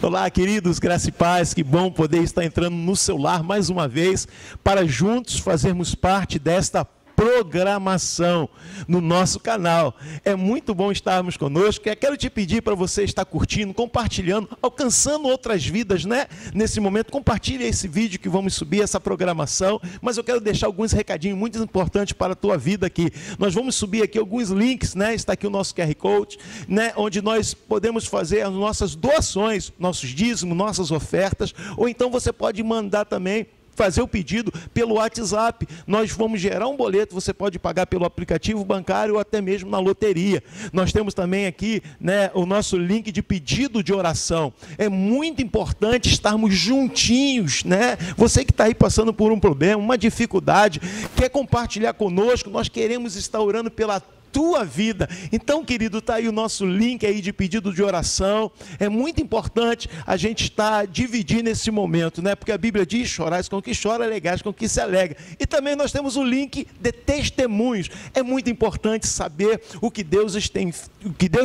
Olá, queridos, graça e paz, que bom poder estar entrando no seu lar mais uma vez, para juntos fazermos parte desta programação no nosso canal. É muito bom estarmos conosco. Eu quero te pedir para você estar curtindo, compartilhando, alcançando outras vidas, né? Nesse momento, compartilhe esse vídeo que vamos subir, essa programação, mas eu quero deixar alguns recadinhos muito importantes para a tua vida aqui. Nós vamos subir aqui alguns links, né? Está aqui o nosso QR Code, né? Onde nós podemos fazer as nossas doações, nossos dízimos, nossas ofertas, ou então você pode mandar também, fazer o pedido pelo WhatsApp. Nós vamos gerar um boleto, você pode pagar pelo aplicativo bancário ou até mesmo na loteria. Nós temos também aqui, né, o nosso link de pedido de oração. É muito importante estarmos juntinhos, né? Você que está aí passando por um problema, uma dificuldade, quer compartilhar conosco, nós queremos estar orando pela tua vida. Então, querido, está aí o nosso link aí de pedido de oração. É muito importante a gente estar dividindo esse momento, né? Porque a Bíblia diz: chorais com o que chora, alegais com o que se alegra. E também nós temos o link de testemunhos. É muito importante saber o que Deus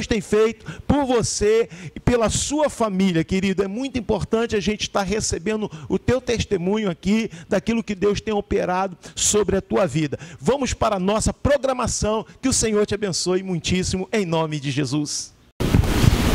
tem feito por você e pela sua família, querido. É muito importante a gente estar recebendo o teu testemunho aqui, daquilo que Deus tem operado sobre a tua vida. Vamos para a nossa programação, que o Senhor te abençoe muitíssimo, em nome de Jesus.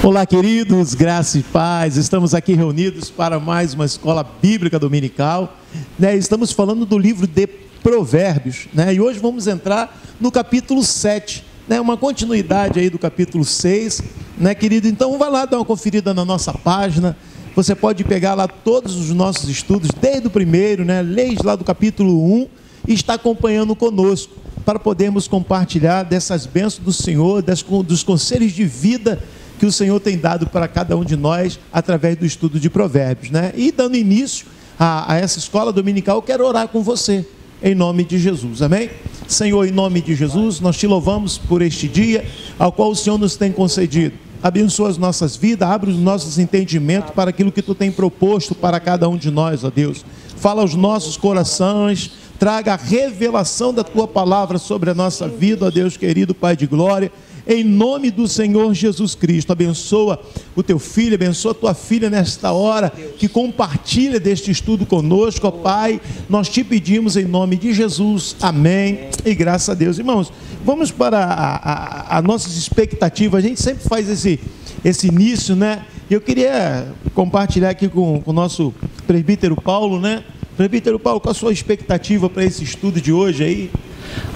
Olá, queridos, graça e paz. Estamos aqui reunidos para mais uma escola bíblica dominical, né? Estamos falando do livro de Provérbios, né? E hoje vamos entrar no capítulo 7, né? Uma continuidade aí do capítulo 6, né, querido? Então vai lá dar uma conferida na nossa página. Você pode pegar lá todos os nossos estudos, desde o primeiro, né? Leis lá do capítulo 1 e está acompanhando conosco, para podermos compartilhar dessas bênçãos do Senhor, dos conselhos de vida que o Senhor tem dado para cada um de nós, através do estudo de Provérbios, né? E dando início a essa escola dominical, eu quero orar com você, em nome de Jesus, amém? Senhor, em nome de Jesus, nós te louvamos por este dia, ao qual o Senhor nos tem concedido. Abençoa as nossas vidas, abre os nossos entendimentos para aquilo que tu tem proposto para cada um de nós, ó Deus. Fala aos nossos corações, traga a revelação da tua palavra sobre a nossa vida, ó Deus querido, Pai de glória, em nome do Senhor Jesus Cristo. Abençoa o teu filho, abençoa a tua filha nesta hora, que compartilha deste estudo conosco, ó Pai. Nós te pedimos em nome de Jesus, amém, e graças a Deus. Irmãos, vamos para a nossas expectativas. A gente sempre faz esse início, né? E eu queria compartilhar aqui com o nosso presbítero Paulo, né? Presbítero Paulo, qual a sua expectativa para esse estudo de hoje aí?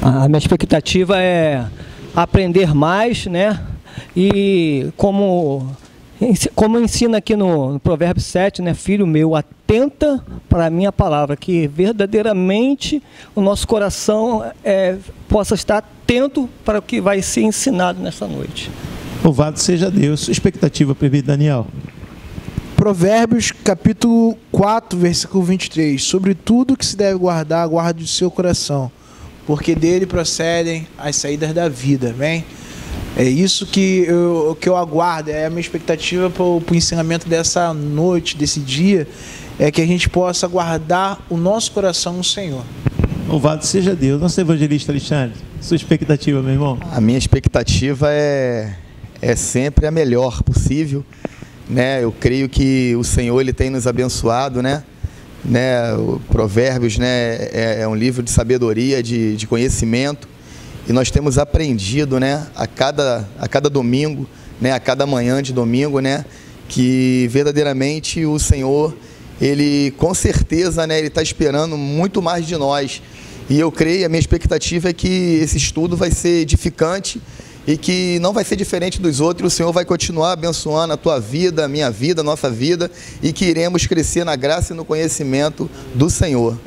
A minha expectativa é aprender mais, né? E como ensina aqui no Provérbio 7, né? Filho meu, atenta para a minha palavra, que verdadeiramente o nosso coração possa estar atento para o que vai ser ensinado nesta noite. Louvado seja Deus. Sua expectativa, presbítero Daniel? Provérbios capítulo 4, versículo 23. Sobre tudo que se deve guardar, guarde o seu coração, porque dele procedem as saídas da vida, amém? É isso que eu aguardo, é a minha expectativa para o ensinamento dessa noite, desse dia, é que a gente possa guardar o nosso coração no Senhor. Louvado seja Deus. Nosso evangelista Alexandre, sua expectativa, meu irmão? A minha expectativa é sempre a melhor possível, né? Eu creio que o Senhor ele tem nos abençoado, né? O Provérbios, né, é um livro de sabedoria, de conhecimento, e nós temos aprendido, né, a cada domingo, né, a cada manhã de domingo, né, que verdadeiramente o Senhor, ele com certeza, né, ele está esperando muito mais de nós. E eu creio, a minha expectativa é que esse estudo vai ser edificante e que não vai ser diferente dos outros. O Senhor vai continuar abençoando a tua vida, a minha vida, a nossa vida, e que iremos crescer na graça e no conhecimento do Senhor.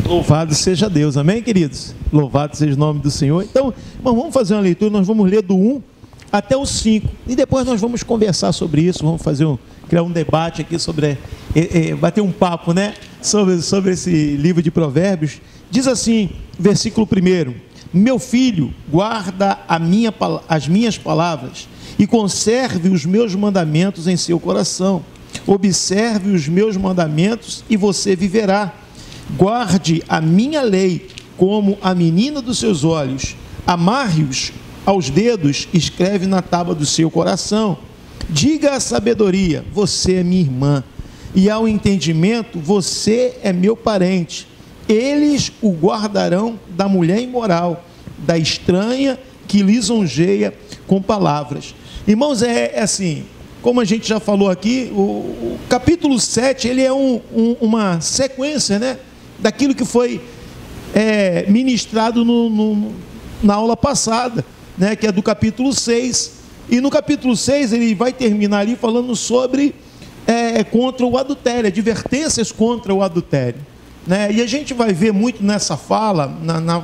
Louvado seja Deus, amém, queridos? Louvado seja o nome do Senhor. Então, vamos fazer uma leitura, nós vamos ler do 1 até o 5, e depois nós vamos conversar sobre isso, vamos criar um debate aqui sobre, bater um papo, né, sobre esse livro de Provérbios. Diz assim, versículo 1: meu filho, guarda as minhas palavras e conserve os meus mandamentos em seu coração. Observe os meus mandamentos e você viverá. Guarde a minha lei como a menina dos seus olhos. Amarre-os aos dedos, escreve na tábua do seu coração. Diga à sabedoria, você é minha irmã, e ao entendimento, você é meu parente. Eles o guardarão da mulher imoral, da estranha que lisonjeia com palavras. Irmãos, é assim, como a gente já falou aqui, o capítulo 7, ele é uma sequência, né, daquilo que foi ministrado na aula passada, né, que é do capítulo 6. E no capítulo 6 ele vai terminar ali falando sobre contra o adultério, advertências contra o adultério, né? E a gente vai ver muito nessa fala,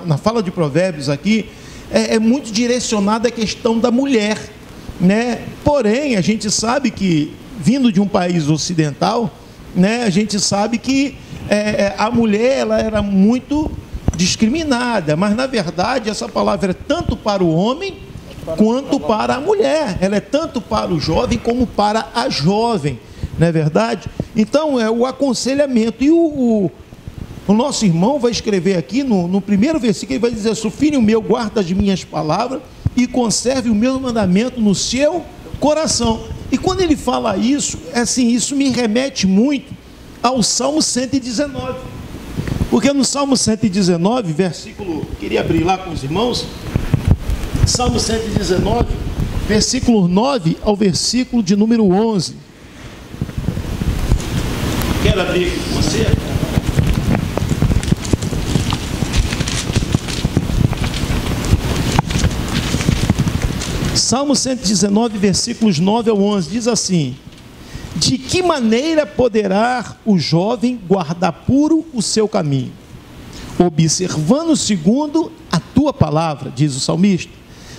na fala de Provérbios aqui, muito direcionada à questão da mulher, né? Porém, a gente sabe que, vindo de um país ocidental, né, a gente sabe que a mulher ela era muito discriminada, mas na verdade essa palavra é tanto para o homem quanto para a mulher, ela é tanto para o jovem como para a jovem, não é verdade? Então é o aconselhamento, e o nosso irmão vai escrever aqui no primeiro versículo, ele vai dizer assim: filho meu, guarda as minhas palavras e conserve o meu mandamento no seu coração. E quando ele fala isso, assim, isso me remete muito ao Salmo 119, porque no Salmo 119, versículo, queria abrir lá com os irmãos, Salmo 119, versículo 9 ao versículo de número 11. Quero abrir aqui com você. Salmo 119, versículos 9 ao 11, diz assim: de que maneira poderá o jovem guardar puro o seu caminho? Observando segundo a tua palavra, diz o salmista.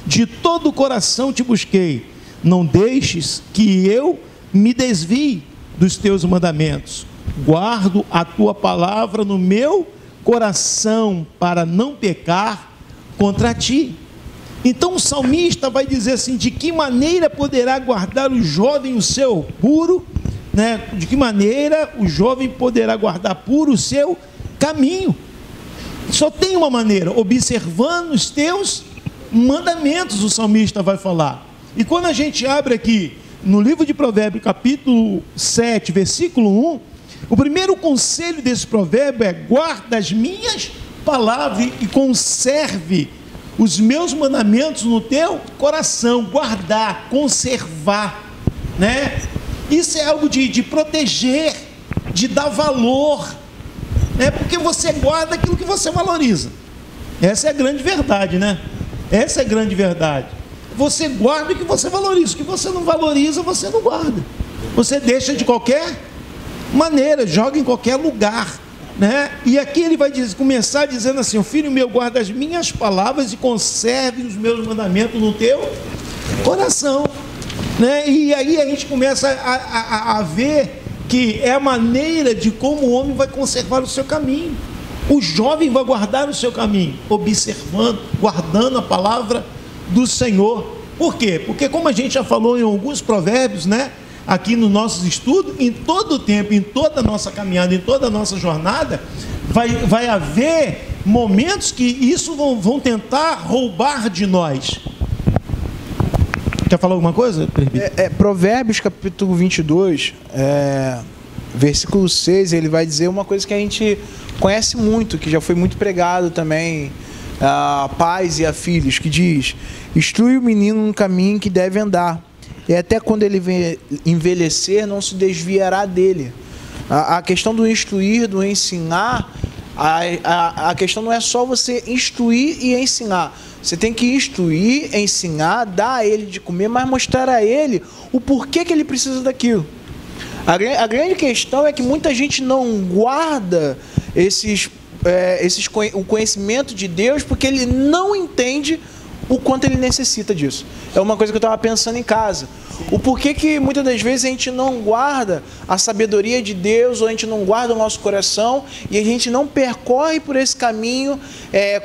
De todo o coração te busquei, não deixes que eu me desvie dos teus mandamentos. Guardo a tua palavra no meu coração para não pecar contra ti. Então o salmista vai dizer assim: de que maneira poderá guardar o jovem o seu puro, né? De que maneira o jovem poderá guardar puro o seu caminho? Só tem uma maneira: observando os teus mandamentos, o salmista vai falar. E quando a gente abre aqui no livro de Provérbios, capítulo 7, versículo 1, o primeiro conselho desse provérbio é: guarda as minhas palavras e conserve os meus mandamentos no teu coração. Guardar, conservar, né? Isso é algo de proteger, de dar valor, né? Porque você guarda aquilo que você valoriza. Essa é a grande verdade, né? Essa é a grande verdade. Você guarda o que você valoriza. O que você não valoriza, você não guarda. Você deixa de qualquer maneira, joga em qualquer lugar, né? E aqui ele vai começar dizendo assim: filho meu, guarda as minhas palavras e conserve os meus mandamentos no teu coração, né? E aí a gente começa a ver que é a maneira de como o homem vai conservar o seu caminho. O jovem vai guardar o seu caminho, observando, guardando a palavra do Senhor. Por quê? Porque, como a gente já falou em alguns provérbios, né, aqui nos nossos estudos, em todo o tempo, em toda a nossa caminhada, em toda a nossa jornada, vai haver momentos que isso vão tentar roubar de nós. Quer falar alguma coisa? Provérbios capítulo 22, versículo 6, ele vai dizer uma coisa que a gente conhece muito, que já foi muito pregado também a pais e a filhos, que diz: instrui o menino no caminho que deve andar, e até quando ele envelhecer não se desviará dele. A questão do instruir, do ensinar, a questão não é só você instruir e ensinar. Você tem que instruir, ensinar, dar a ele de comer, mas mostrar a ele o porquê que ele precisa daquilo. A grande questão é que muita gente não guarda o conhecimento de Deus porque ele não entende o quanto ele necessita disso. É uma coisa que eu estava pensando em casa. O porquê que muitas das vezes a gente não guarda a sabedoria de Deus, ou a gente não guarda o nosso coração, e a gente não percorre por esse caminho,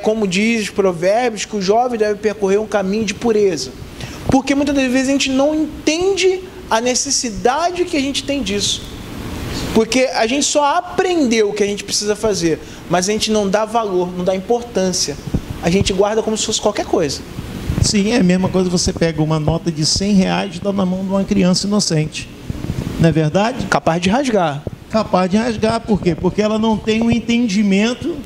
como diz os provérbios, que o jovem deve percorrer um caminho de pureza. Porque muitas das vezes a gente não entende a necessidade que a gente tem disso. Porque a gente só aprendeu o que a gente precisa fazer, mas a gente não dá valor, não dá importância. A gente guarda como se fosse qualquer coisa. Sim, é a mesma coisa, você pega uma nota de R$100 e dá na mão de uma criança inocente. Não é verdade? Capaz de rasgar. Capaz de rasgar, por quê? Porque ela não tem um entendimento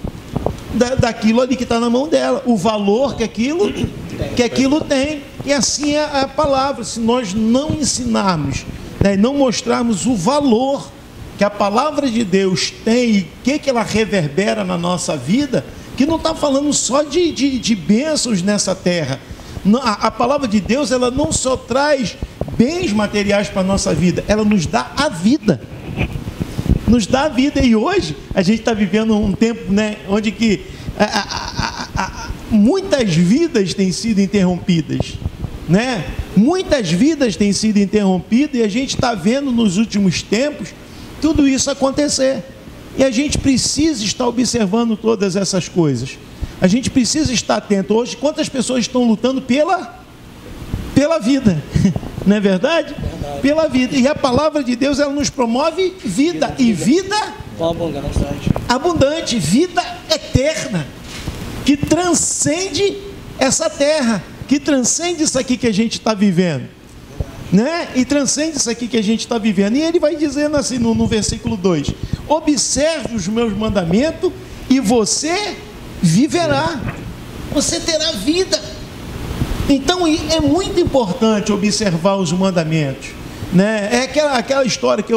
daquilo ali que está na mão dela, o valor que aquilo tem. E assim é a palavra. Se nós não ensinarmos, né, não mostrarmos o valor que a palavra de Deus tem e o que ela reverbera na nossa vida, que não está falando só de bênçãos nessa terra. A palavra de Deus, ela não só traz bens materiais para a nossa vida, ela nos dá a vida. Nos dá a vida. E hoje a gente está vivendo um tempo, né, onde que muitas vidas têm sido interrompidas, né? Muitas vidas têm sido interrompidas e a gente está vendo nos últimos tempos tudo isso acontecer. E a gente precisa estar observando todas essas coisas. A gente precisa estar atento. Hoje, quantas pessoas estão lutando pela vida? Não é verdade? Pela vida. E a palavra de Deus, ela nos promove vida. E vida abundante, vida eterna, que transcende essa terra, que transcende isso aqui que a gente está vivendo, né? E transcende isso aqui que a gente está vivendo. E ele vai dizendo assim no versículo 2: observe os meus mandamentos e você viverá, você terá vida. Então é muito importante observar os mandamentos, né? É aquela história que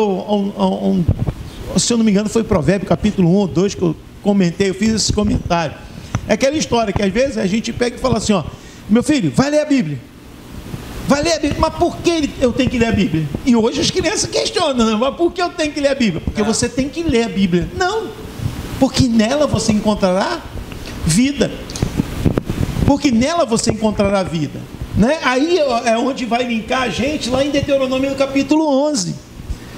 se eu não me engano foi Provérbio capítulo 1 ou 2 que eu comentei, eu fiz esse comentário. É aquela história que às vezes a gente pega e fala assim, ó, meu filho, vai ler a Bíblia. Vai ler a Bíblia. Mas por que eu tenho que ler a Bíblia? E hoje as crianças questionam, né? Mas por que eu tenho que ler a Bíblia? Porque você tem que ler a Bíblia. Não, porque nela você encontrará vida. Porque nela você encontrará vida, né? Aí é onde vai linkar a gente lá em Deuteronômio no capítulo 11.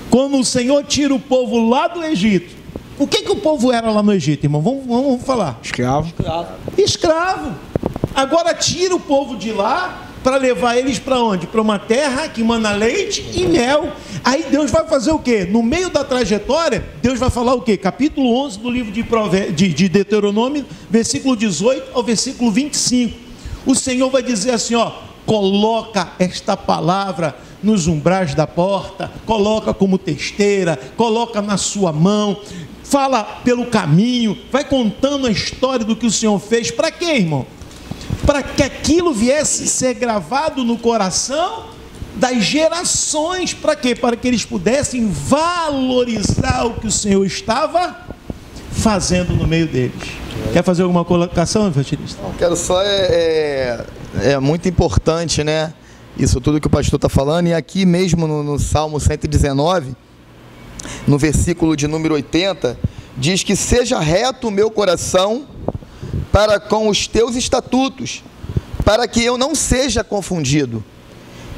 Quando o Senhor tira o povo lá do Egito. O que o povo era lá no Egito, irmão? Vamos falar. Escravo. Agora tira o povo de lá para levar eles para onde? Para uma terra que mana leite e mel. Aí Deus vai fazer o quê? No meio da trajetória, Deus vai falar o quê? Capítulo 11 do livro de Deuteronômio, versículo 18 ao versículo 25. O Senhor vai dizer assim, ó, coloca esta palavra nos umbrais da porta, coloca como testeira, coloca na sua mão, fala pelo caminho, vai contando a história do que o Senhor fez. Para quê, irmão? Para que aquilo viesse ser gravado no coração das gerações. Para quê? Para que eles pudessem valorizar o que o Senhor estava fazendo no meio deles. Quer fazer alguma colocação, evangelista? Não, quero só, é muito importante, né? Isso tudo que o pastor está falando. E aqui mesmo no Salmo 119, no versículo de número 80, diz que seja reto o meu coração para com os teus estatutos, para que eu não seja confundido.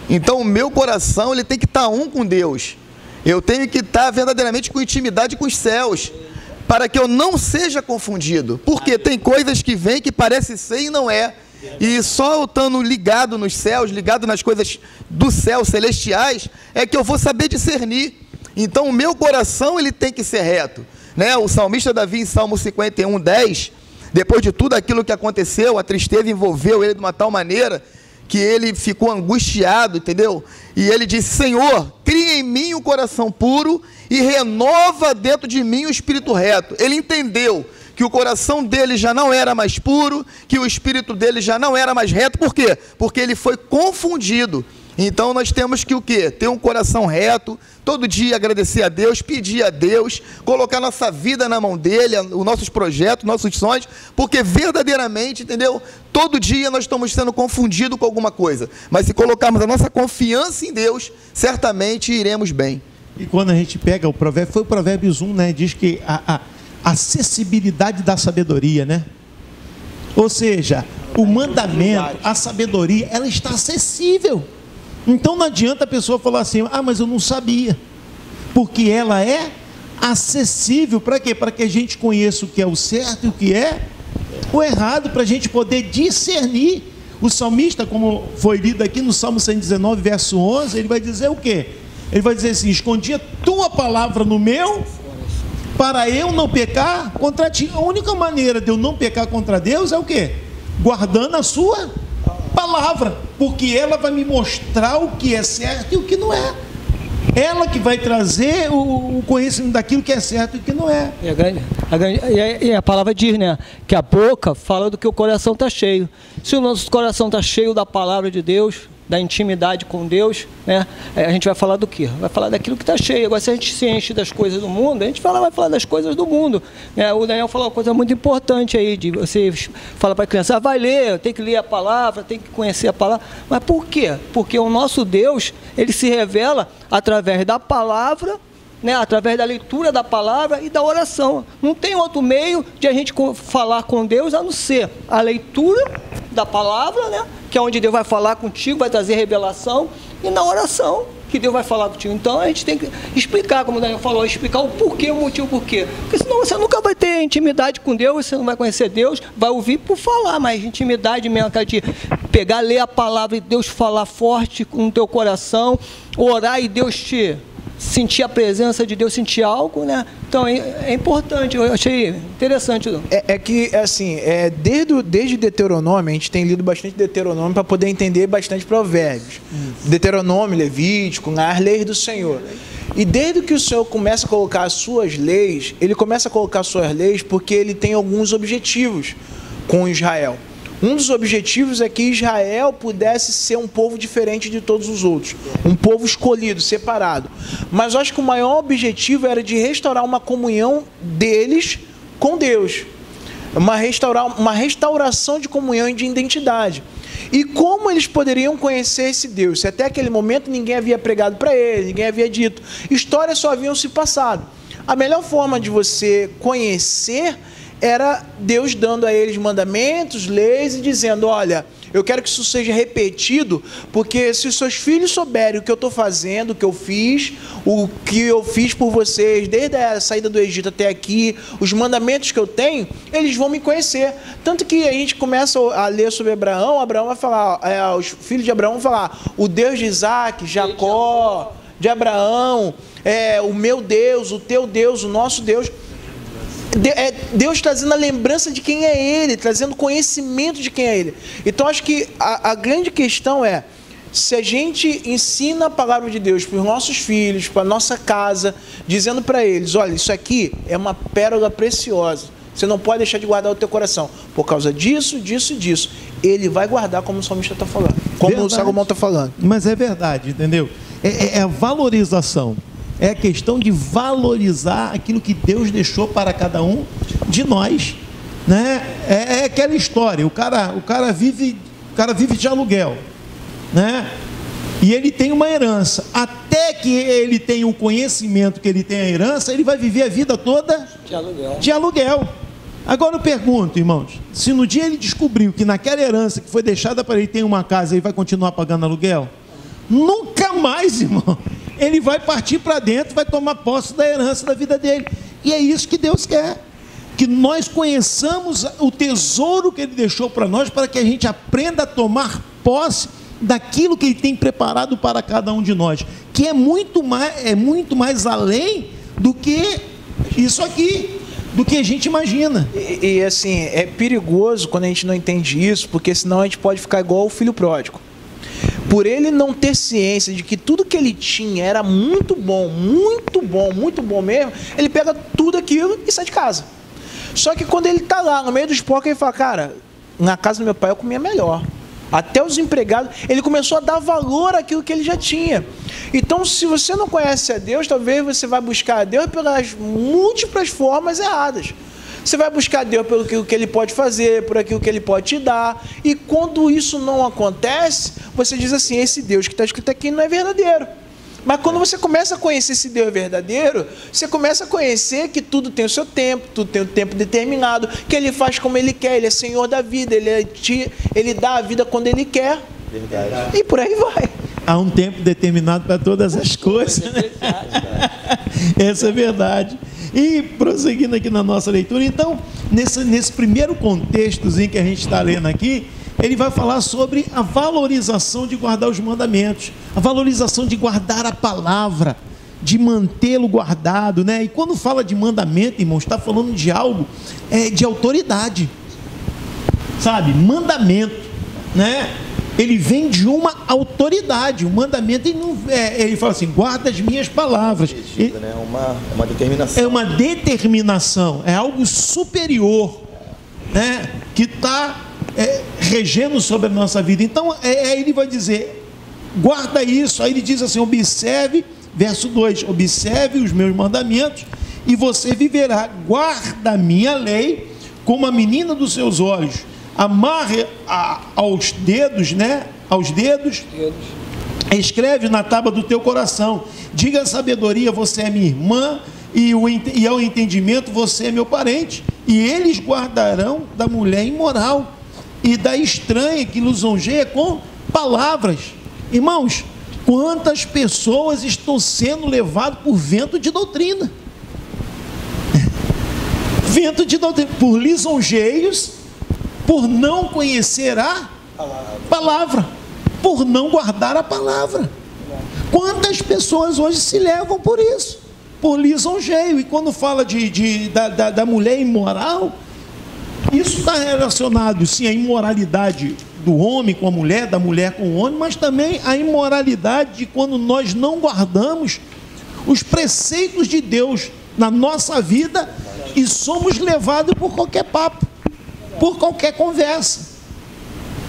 Então o meu coração, ele tem que estar um com Deus. Eu tenho que estar verdadeiramente com intimidade com os céus, para que eu não seja confundido. Porque tem coisas que vêm que parece ser e não é. E só eu estando ligado nos céus, ligado nas coisas do céu, celestiais, é que eu vou saber discernir. Então o meu coração, ele tem que ser reto, né? O salmista Davi, em Salmo 51, 10, depois de tudo aquilo que aconteceu, a tristeza envolveu ele de uma tal maneira que ele ficou angustiado, entendeu? E ele disse, Senhor, cria em mim um coração puro e renova dentro de mim o espírito reto. Ele entendeu que o coração dele já não era mais puro, que o espírito dele já não era mais reto. Por quê? Porque ele foi confundido. Então nós temos que o quê? Ter um coração reto, todo dia agradecer a Deus, pedir a Deus, colocar nossa vida na mão dele, os nossos projetos, nossos sonhos, porque verdadeiramente, entendeu? Todo dia nós estamos sendo confundidos com alguma coisa, mas se colocarmos a nossa confiança em Deus, certamente iremos bem. E quando a gente pega o provérbio, foi o Provérbios 1, né? Diz que a acessibilidade da sabedoria, né? Ou seja, o mandamento, a sabedoria, ela está acessível. Então não adianta a pessoa falar assim, mas eu não sabia, porque ela é acessível. Para quê? Para que a gente conheça o que é o certo e o que é o errado, para a gente poder discernir. O salmista, como foi lido aqui no Salmo 119, verso 11, ele vai dizer o quê? Ele vai dizer assim, escondi a tua palavra no meu, para eu não pecar contra ti. A única maneira de eu não pecar contra Deus é o quê? Guardando a sua palavra, porque ela vai me mostrar o que é certo e o que não é. Ela que vai trazer o conhecimento daquilo que é certo e o que não é. E a palavra diz, né, que a boca fala do que o coração está cheio. Se o nosso coração está cheio da palavra de Deus, da intimidade com Deus, né, a gente vai falar do quê? Vai falar daquilo que está cheio. Agora, se a gente se enche das coisas do mundo, a gente vai falar das coisas do mundo. O Daniel falou uma coisa muito importante aí, de você fala para a criança, vai ler, tem que ler a palavra, tem que conhecer a palavra. Mas por quê? Porque o nosso Deus, ele se revela através da palavra, né, através da leitura da palavra e da oração. Não tem outro meio de a gente falar com Deus a não ser a leitura da palavra, né, que é onde Deus vai falar contigo, vai trazer revelação, e na oração que Deus vai falar contigo. Então a gente tem que explicar, como o Daniel falou, explicar o porquê, o motivo porquê. Porque senão você nunca vai ter intimidade com Deus, você não vai conhecer Deus, vai ouvir por falar, mas intimidade mesmo, de pegar, ler a palavra e Deus falar forte no teu coração, orar e Deus te sentir a presença de Deus, sentir algo, né? Então é importante, eu achei interessante. Que, assim, desde Deuteronômio, a gente tem lido bastante Deuteronômio para poder entender bastante Provérbios. Deuteronômio, Levítico, as leis do Senhor. E desde que o Senhor começa a colocar as suas leis, ele começa a colocar as suas leis porque ele tem alguns objetivos com Israel. Um dos objetivos é que Israel pudesse ser um povo diferente de todos os outros, um povo escolhido, separado. Mas eu acho que o maior objetivo era de restaurar uma comunhão deles com Deus, uma restauração de comunhão e de identidade. E como eles poderiam conhecer esse Deus, se até aquele momento ninguém havia pregado para ele, ninguém havia dito, histórias só haviam se passado. A melhor forma de você conhecer era Deus dando a eles mandamentos, leis e dizendo, olha, eu quero que isso seja repetido, porque se os seus filhos souberem o que eu estou fazendo, o que eu fiz por vocês, desde a saída do Egito até aqui, os mandamentos que eu tenho, eles vão me conhecer. Tanto que a gente começa a ler sobre Abraão vai falar, os filhos de Abraão vão falar, o Deus de Isaac, Jacó, de Abraão, o meu Deus, o teu Deus, o nosso Deus. Deus trazendo a lembrança de quem é Ele, trazendo conhecimento de quem é Ele. Então acho que a grande questão é, se a gente ensina a palavra de Deus para os nossos filhos, para a nossa casa, dizendo para eles, olha, isso aqui é uma pérola preciosa, você não pode deixar de guardar o teu coração, por causa disso, disso e disso, ele vai guardar, como o salmista está falando, como verdade. O Salomão está falando. Mas é verdade, entendeu? É a valorização. É a questão de valorizar aquilo que Deus deixou para cada um de nós, né? É aquela história, o cara vive de aluguel, né? E ele tem uma herança. Até que ele tenha o conhecimento que ele tem a herança, ele vai viver a vida toda de aluguel. Agora eu pergunto, irmãos, se no dia ele descobriu que naquela herança que foi deixada para ele tem uma casa, ele vai continuar pagando aluguel? Nunca mais, irmão. Ele vai partir para dentro, vai tomar posse da herança da vida dele. E é isso que Deus quer. Que nós conheçamos o tesouro que Ele deixou para nós, para que a gente aprenda a tomar posse daquilo que Ele tem preparado para cada um de nós. Que é muito mais além do que isso aqui, do que a gente imagina. E assim, é perigoso quando a gente não entende isso, porque senão a gente pode ficar igual o filho pródigo. Por ele não ter ciência de que tudo que ele tinha era muito bom mesmo, ele pega tudo aquilo e sai de casa. Só que quando ele está lá no meio dos porcos, ele fala, cara, na casa do meu pai eu comia melhor. Até os empregados, ele começou a dar valor àquilo que ele já tinha. Então, se você não conhece a Deus, talvez você vai buscar a Deus pelas múltiplas formas erradas. Você vai buscar Deus pelo que Ele pode fazer, por aquilo que Ele pode te dar. E quando isso não acontece, você diz assim, esse Deus que está escrito aqui não é verdadeiro. Mas quando você começa a conhecer esse Deus verdadeiro, você começa a conhecer que tudo tem o seu tempo, tudo tem um tempo determinado, que Ele faz como Ele quer, Ele é Senhor da vida, Ele dá a vida quando Ele quer. Verdade. E por aí vai. Há um tempo determinado para todas as coisas. Né? Essa é verdade. E prosseguindo aqui na nossa leitura, então, nesse primeiro contextozinho que a gente está lendo aqui, ele vai falar sobre a valorização de guardar os mandamentos, a valorização de guardar a palavra, de mantê-lo guardado, né? E quando fala de mandamento, irmãos, está falando de algo de autoridade, sabe? Mandamento, né? ele vem de uma autoridade. O mandamento, ele fala assim, guarda as minhas palavras. Né? Uma determinação. É uma determinação, é algo superior, né? Que está regendo sobre a nossa vida. Então, ele vai dizer, guarda isso. Aí ele diz assim, observe, verso 2, observe os meus mandamentos e você viverá. Guarda a minha lei como a menina dos seus olhos. Amarre aos dedos, né? Aos dedos. Escreve na tábua do teu coração. Diga a sabedoria, você é minha irmã, e ao entendimento, você é meu parente. E eles guardarão da mulher imoral e da estranha que lisonjeia com palavras. Irmãos, quantas pessoas estão sendo levadas por vento de doutrina? Vento de doutrina, por lisonjeios, por não conhecer a palavra, por não guardar a palavra. Quantas pessoas hoje se levam por isso? Por lisonjeio. E quando fala da mulher imoral, isso está relacionado, sim, à imoralidade do homem com a mulher, da mulher com o homem, mas também à imoralidade de quando nós não guardamos os preceitos de Deus na nossa vida e somos levados por qualquer papo, por qualquer conversa,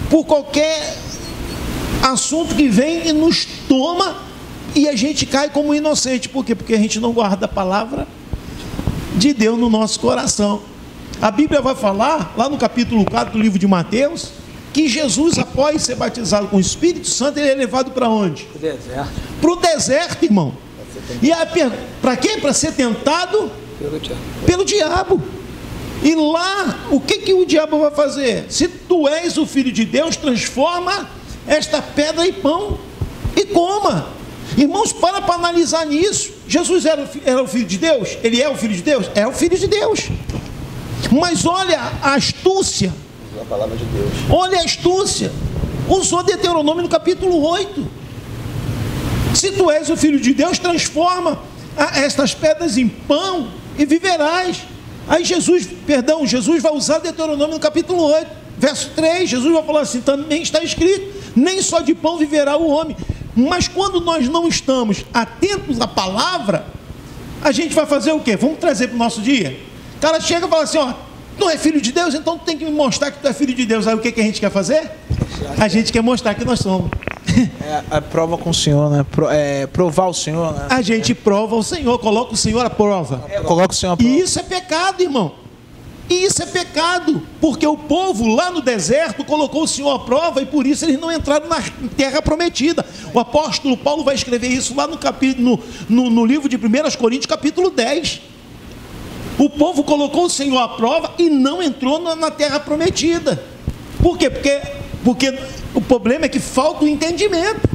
por qualquer assunto que vem e nos toma, e a gente cai como inocente. Por quê? Porque a gente não guarda a palavra de Deus no nosso coração. A Bíblia vai falar, lá no capítulo 4 do livro de Mateus, que Jesus, após ser batizado com o Espírito Santo, ele é levado para onde? Para o deserto. Para o deserto, irmão. E para quê? Para ser tentado pelo diabo. E lá, o que o diabo vai fazer? Se tu és o Filho de Deus, transforma esta pedra em pão e coma. Irmãos, para analisar nisso. Jesus era o Filho de Deus? Ele é o Filho de Deus? É o Filho de Deus. Mas olha a astúcia. A palavra de Deus. Olha a astúcia. Usou Deuteronômio no capítulo 8. Se tu és o Filho de Deus, transforma estas pedras em pão e viverás. Aí Jesus vai usar Deuteronômio no capítulo 8, verso 3, Jesus vai falar assim, também está escrito, nem só de pão viverá o homem. Mas quando nós não estamos atentos à palavra, a gente vai fazer o quê? Vamos trazer para o nosso dia? O cara chega e fala assim, ó, tu é filho de Deus, então tu tem que me mostrar que tu é filho de Deus. Aí o que a gente quer fazer? A gente quer mostrar que nós somos. A prova com o Senhor, né? Provar o Senhor, né? A gente prova o Senhor, coloca o Senhor à prova. Coloca o Senhor à prova. E isso é pecado, irmão. E isso é pecado, porque o povo lá no deserto colocou o Senhor à prova e por isso eles não entraram na terra prometida. O apóstolo Paulo vai escrever isso lá no livro de 1 Coríntios, capítulo 10. O povo colocou o Senhor à prova e não entrou na terra prometida. Por quê? Porque o problema é que falta o entendimento.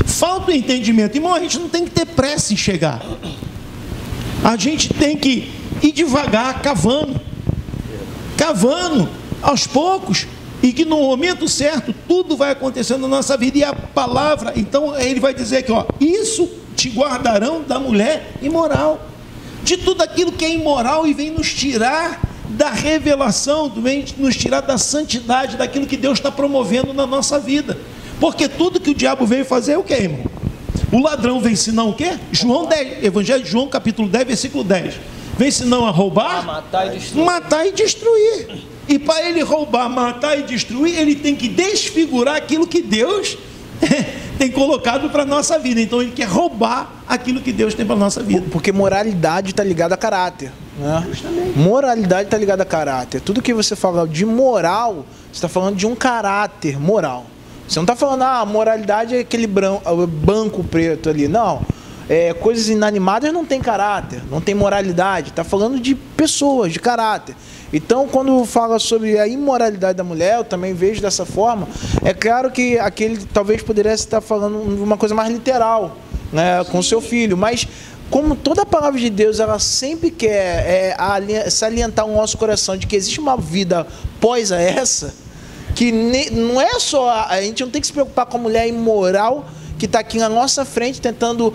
Falta o entendimento. Irmão, a gente não tem que ter pressa em chegar. A gente tem que ir devagar, cavando aos poucos, e que no momento certo tudo vai acontecendo na nossa vida. E a palavra, então ele vai dizer aqui, ó, isso te guardarão da mulher imoral, de tudo aquilo que é imoral e vem nos tirar da revelação, vem nos tirar da santidade, daquilo que Deus está promovendo na nossa vida. Porque tudo que o diabo veio fazer é o que, irmão? O ladrão vem ensinar o quê? João 10, Evangelho de João, capítulo 10, versículo 10. Vem ensinar a roubar, matar e destruir. E para ele roubar, matar e destruir, ele tem que desfigurar aquilo que Deus tem colocado para a nossa vida. Então ele quer roubar aquilo que Deus tem para a nossa vida. Porque moralidade está ligada a caráter, né? Moralidade está ligada a caráter. Tudo que você fala de moral, você está falando de um caráter moral. Você não está falando, moralidade é aquele banco preto ali. Não. Coisas inanimadas não tem caráter, não tem moralidade. Está falando de pessoas, de caráter. Então, quando fala sobre a imoralidade da mulher, eu também vejo dessa forma. É claro que aquele talvez poderia estar falando de uma coisa mais literal, né, com seu filho. Mas, como toda a palavra de Deus, ela sempre quer salientar o nosso coração de que existe uma vida pós a essa, que não é só... A gente não tem que se preocupar com a mulher imoral que está aqui na nossa frente tentando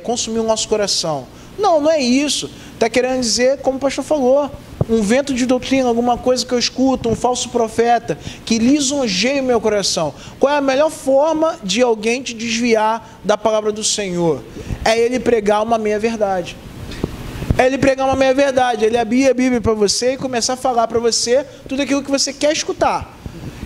consumir o nosso coração. Não, não é isso. Está querendo dizer, como o pastor falou, um vento de doutrina, alguma coisa que eu escuto, um falso profeta, que lisonjeia o meu coração. Qual é a melhor forma de alguém te desviar da palavra do Senhor? É ele pregar uma meia-verdade. É ele pregar uma meia-verdade, ele abrir a Bíblia para você e começar a falar para você tudo aquilo que você quer escutar.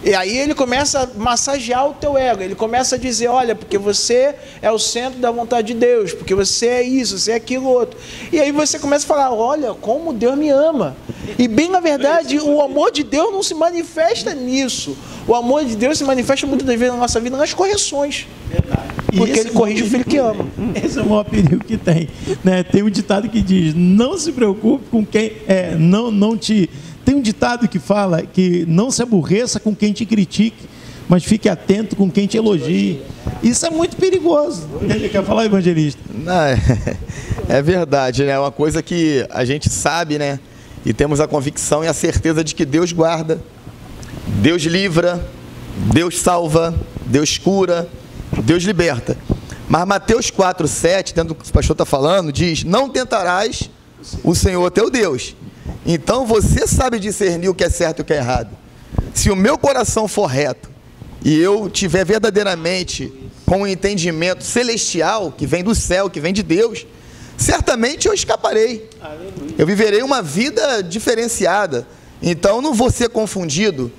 E aí ele começa a massagear o teu ego, ele começa a dizer, olha, porque você é o centro da vontade de Deus, porque você é isso, você é aquilo outro. E aí você começa a falar, olha, como Deus me ama. E bem na verdade, o amor de Deus não se manifesta nisso. O amor de Deus se manifesta muitas das vezes na nossa vida nas correções. Porque ele corrige o filho que ama. Esse é o maior perigo que tem. Né? Tem um ditado que diz, não se preocupe com quem... Tem um ditado que fala que não se aborreça com quem te critique, mas fique atento com quem te elogie. Isso é muito perigoso. Ele quer falar, evangelista? Não, é verdade, né? É uma coisa que a gente sabe, né? E temos a convicção e a certeza de que Deus guarda, Deus livra, Deus salva, Deus cura, Deus liberta. Mas Mateus 4:7, tendo o que o pastor está falando, diz, não tentarás o Senhor teu Deus. Então você sabe discernir o que é certo e o que é errado. Se o meu coração for reto e eu tiver verdadeiramente com um entendimento celestial, que vem do céu, que vem de Deus, certamente eu escaparei. Eu viverei uma vida diferenciada. Então não vou ser confundido.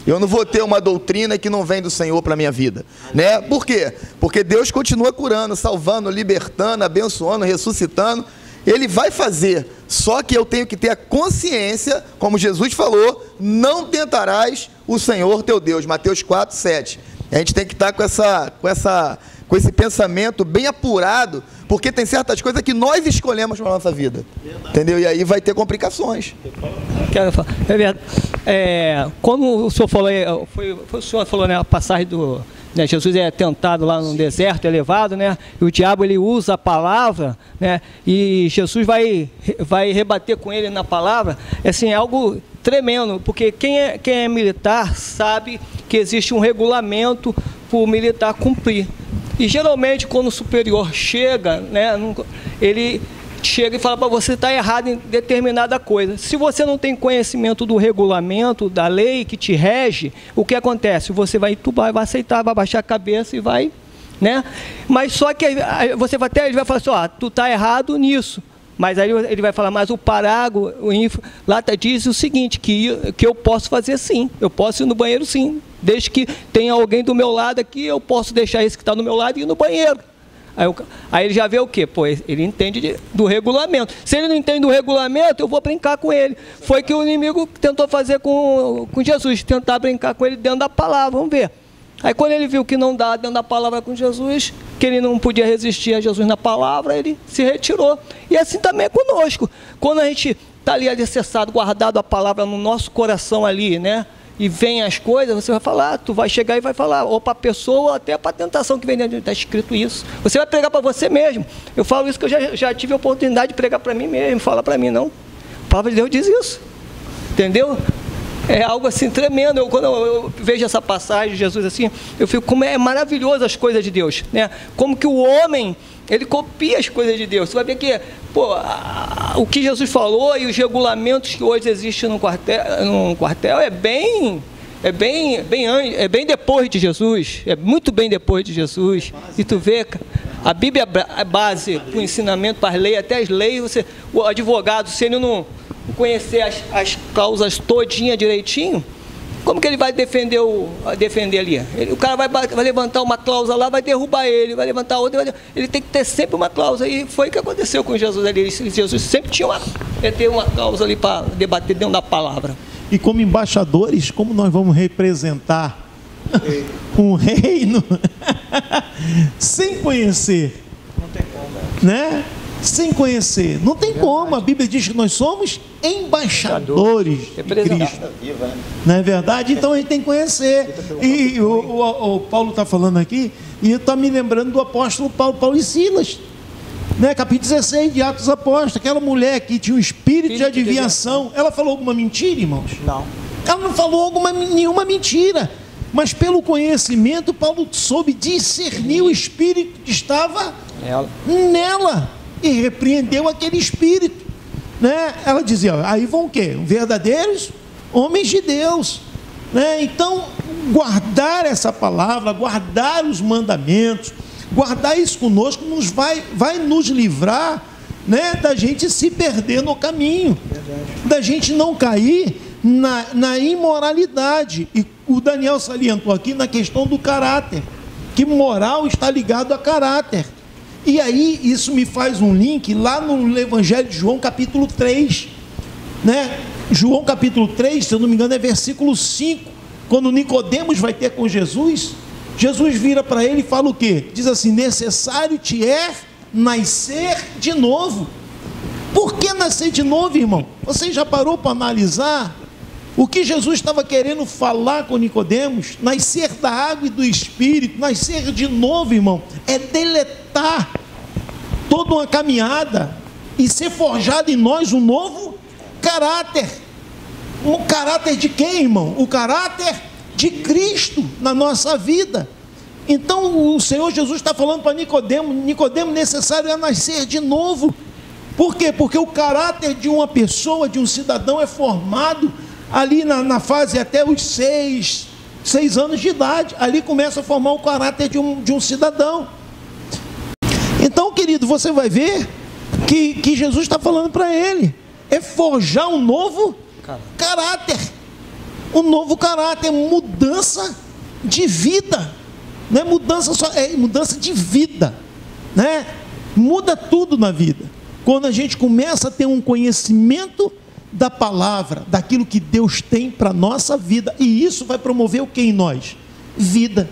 Eu não vou ter uma doutrina que não vem do Senhor para a minha vida. Né? Por quê? Porque Deus continua curando, salvando, libertando, abençoando, ressuscitando. Ele vai fazer, só que eu tenho que ter a consciência, como Jesus falou, não tentarás o Senhor teu Deus, Mateus 4:7. A gente tem que estar com esse pensamento bem apurado, porque tem certas coisas que nós escolhemos para a nossa vida, entendeu? E aí vai ter complicações. É verdade. Como o senhor falou, o senhor falou, né, a passagem do... Né, Jesus é tentado lá no deserto, é levado, né? E o diabo ele usa a palavra, né? E Jesus vai rebater com ele na palavra. Assim, é algo tremendo, porque quem é militar sabe que existe um regulamento para o militar cumprir. E geralmente quando o superior chega, né, ele chega e fala para você está errado em determinada coisa. Se você não tem conhecimento do regulamento, da lei que te rege, o que acontece? Você vai entubar, vai aceitar, vai baixar a cabeça e vai, né? Mas só que você vai até, ele vai falar assim, ó, tu está errado nisso. Mas aí ele vai falar, mas o parágrafo, lá diz o seguinte, que eu posso fazer sim, eu posso ir no banheiro sim, desde que tenha alguém do meu lado aqui, eu posso deixar esse que está do meu lado e ir no banheiro. Aí ele já vê o quê? Pô, ele entende do regulamento. Se ele não entende do regulamento, eu vou brincar com ele. Foi que o inimigo tentou fazer com Jesus, tentar brincar com ele dentro da palavra, vamos ver. Aí quando ele viu que não dá dentro da palavra com Jesus, que ele não podia resistir a Jesus na palavra, ele se retirou. E assim também é conosco. Quando a gente está ali alicerçado, guardado a palavra no nosso coração ali, né? E vem as coisas, você vai falar, tu vai chegar e vai falar, ou para a pessoa, ou até para a tentação que vem dentro, está escrito isso. Você vai pregar para você mesmo. Eu falo isso que eu já tive a oportunidade de pregar para mim mesmo, falar para mim, não. A palavra de Deus diz isso. Entendeu? É algo assim tremendo. Quando eu vejo essa passagem de Jesus assim, eu fico, como é maravilhoso as coisas de Deus, né? Como que o homem, ele copia as coisas de Deus. Você vai ver que, pô, o que Jesus falou e os regulamentos que hoje existem no quartel é bem depois de Jesus, é muito bem depois de Jesus. E tu vê, a Bíblia é base para o ensinamento, para as leis, até as leis, o advogado, se ele não conhecer as causas todinha direitinho, como que ele vai defender ali? O cara vai levantar uma cláusula lá, vai derrubar ele, vai levantar outra, ele tem que ter sempre uma cláusula, e foi o que aconteceu com Jesus ali. Jesus sempre tinha uma cláusula ali para debater dentro da palavra. E como embaixadores, como nós vamos representar um reino sem conhecer? Não tem como, né? Sem conhecer, não tem como. A Bíblia diz que nós somos embaixadores de Cristo, não é verdade? Então a gente tem que conhecer. E o Paulo está falando aqui, e está me lembrando do apóstolo Paulo e Silas, né? Capítulo 16 de Atos Apóstolos, aquela mulher que tinha um espírito de adivinhação. Ela falou alguma mentira, irmãos? Não. Ela não falou nenhuma mentira, mas pelo conhecimento Paulo soube discernir o espírito que estava nela. e repreendeu aquele espírito, né? Ela dizia, aí vão o quê? Verdadeiros homens de Deus, né? Então, guardar essa palavra, guardar os mandamentos, guardar isso conosco, vai nos livrar, né, da gente se perder no caminho, da gente não cair na imoralidade. E o Daniel salientou aqui na questão do caráter, que moral está ligado a caráter. E aí isso me faz um link lá no Evangelho de João capítulo 3, né? João capítulo 3, se eu não me engano é versículo 5, quando Nicodemos vai ter com Jesus, Jesus vira para ele e fala o quê? Diz assim, necessário te é nascer de novo. Por que nascer de novo, irmão? Você já parou para analisar o que Jesus estava querendo falar com Nicodemos? Nascer da água e do Espírito, nascer de novo, irmão, é deletar toda uma caminhada e ser forjado em nós um novo caráter. Um caráter de quem, irmão? O caráter de Cristo na nossa vida. Então o Senhor Jesus está falando para Nicodemo, Nicodemo, necessário é nascer de novo. Por quê? Porque o caráter de uma pessoa, de um cidadão, é formado ali na fase até os 6 anos de idade. Ali começa a formar o caráter de um cidadão. Então, querido, você vai ver que Jesus está falando para ele, é forjar um novo caráter. Um novo caráter, mudança de vida. Não é mudança só, é mudança de vida, né? Muda tudo na vida. Quando a gente começa a ter um conhecimento da palavra, daquilo que Deus tem para a nossa vida, e isso vai promover o que em nós? Vida.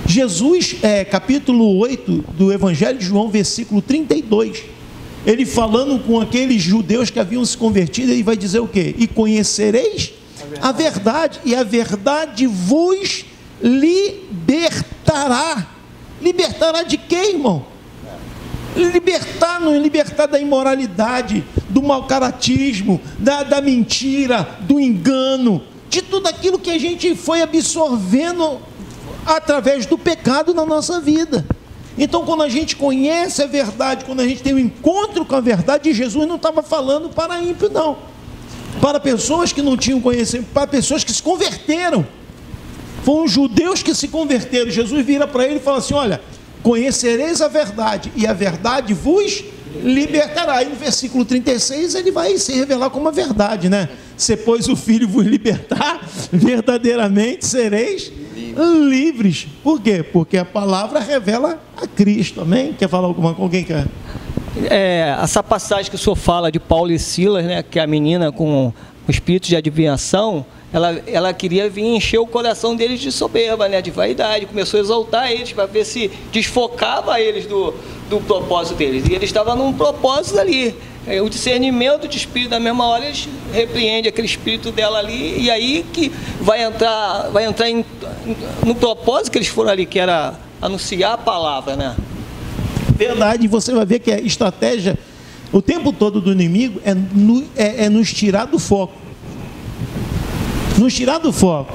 Jesus, capítulo 8 do Evangelho de João, versículo 32, ele falando com aqueles judeus que haviam se convertido, ele vai dizer o quê? E conhecereis a verdade, e a verdade vos libertará. Libertará de quê, irmão? Libertar da imoralidade, do mau-caratismo, da mentira, do engano, de tudo aquilo que a gente foi absorvendo através do pecado na nossa vida. Então, quando a gente conhece a verdade, quando a gente tem um encontro com a verdade, Jesus não estava falando para ímpio, não, para pessoas que não tinham conhecimento, para pessoas que se converteram. Foram judeus que se converteram. Jesus vira para ele e fala assim, olha, conhecereis a verdade, e a verdade vos libertará. E no versículo 36 ele vai se revelar como a verdade, né? Se pois o Filho vos libertar, verdadeiramente sereis livres. Por quê? Porque a palavra revela a Cristo, amém? Quer falar alguma coisa? Alguém quer? Essa passagem que o senhor fala de Paulo e Silas, né, que a menina com o espírito de adivinhação, ela queria vir encher o coração deles de soberba, né, de vaidade, começou a exaltar eles para ver se desfocava eles do propósito deles, e eles estavam num propósito ali, o discernimento de espírito, na mesma hora eles repreendem aquele espírito dela ali, e aí que vai entrar no propósito que eles foram ali, que era anunciar a palavra, né? Verdade, você vai ver que a estratégia o tempo todo do inimigo é nos tirar do foco. Nos tirar do foco.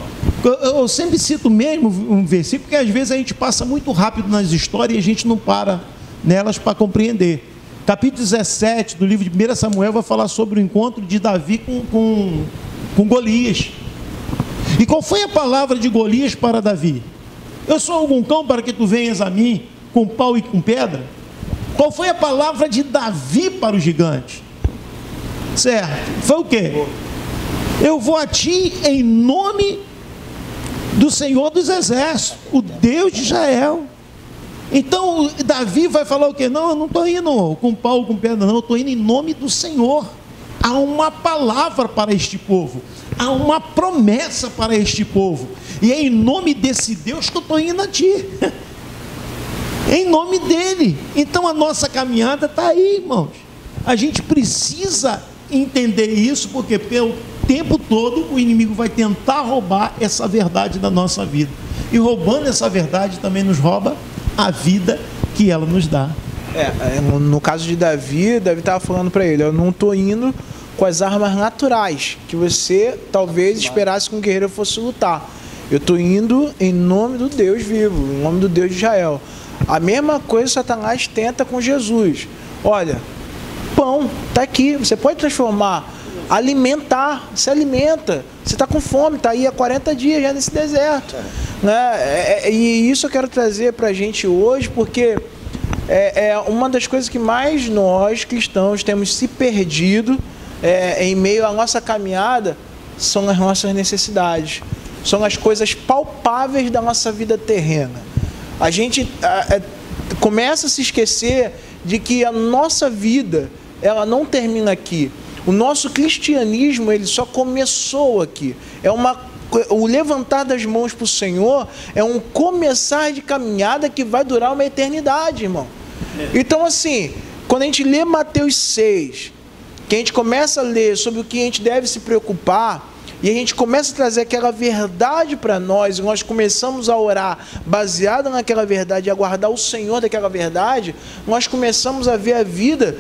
Eu sempre cito mesmo um versículo, porque às vezes a gente passa muito rápido nas histórias e a gente não para nelas para compreender. Capítulo 17 do livro de 1 Samuel vai falar sobre o encontro de Davi com Golias. E qual foi a palavra de Golias para Davi? Eu sou algum cão para que tu venhas a mim com pau e com pedra? Qual foi a palavra de Davi para o gigante? Certo? Foi o quê? Eu vou a ti em nome do Senhor dos Exércitos, o Deus de Israel. Então Davi vai falar o quê? Não, eu não estou indo com pau ou com pedra, não, eu estou indo em nome do Senhor. Há uma palavra para este povo, há uma promessa para este povo, e é em nome desse Deus que eu estou indo a ti. Em nome dele. Então a nossa caminhada está aí, irmãos. A gente precisa entender isso, porque pelo tempo todo o inimigo vai tentar roubar essa verdade da nossa vida, e roubando essa verdade também nos rouba a vida que ela nos dá. No caso de Davi estava falando para ele, eu não estou indo com as armas naturais que você talvez esperasse que um guerreiro fosse lutar. Eu estou indo em nome do Deus vivo, em nome do Deus de Israel. A mesma coisa Satanás tenta com Jesus. Olha, pão, está aqui, você pode transformar, alimentar, se alimenta. Você está com fome, está aí há 40 dias já nesse deserto. Né? E isso eu quero trazer para a gente hoje, porque é uma das coisas que mais nós, cristãos, temos se perdido em meio à nossa caminhada, são as nossas necessidades. São as coisas palpáveis da nossa vida terrena. A gente começa a se esquecer de que a nossa vida, ela não termina aqui. O nosso cristianismo, ele só começou aqui. O levantar das mãos para o Senhor é um começar de caminhada que vai durar uma eternidade, irmão. Então, assim, quando a gente lê Mateus 6, que a gente começa a ler sobre o que a gente deve se preocupar, e a gente começa a trazer aquela verdade para nós, e nós começamos a orar baseado naquela verdade, e aguardar o Senhor daquela verdade, nós começamos a ver a vida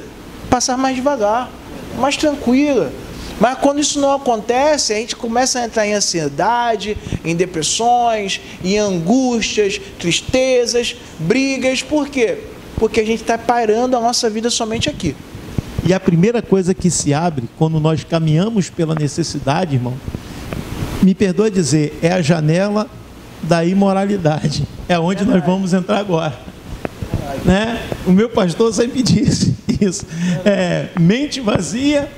passar mais devagar, mais tranquila. Mas quando isso não acontece, a gente começa a entrar em ansiedade, em depressões, em angústias, tristezas, brigas. Por quê? Porque a gente está parando a nossa vida somente aqui. E a primeira coisa que se abre quando nós caminhamos pela necessidade, irmão, me perdoa dizer, é a janela da imoralidade. É onde nós vamos entrar agora. Né? O meu pastor sempre disse isso. Mente vazia,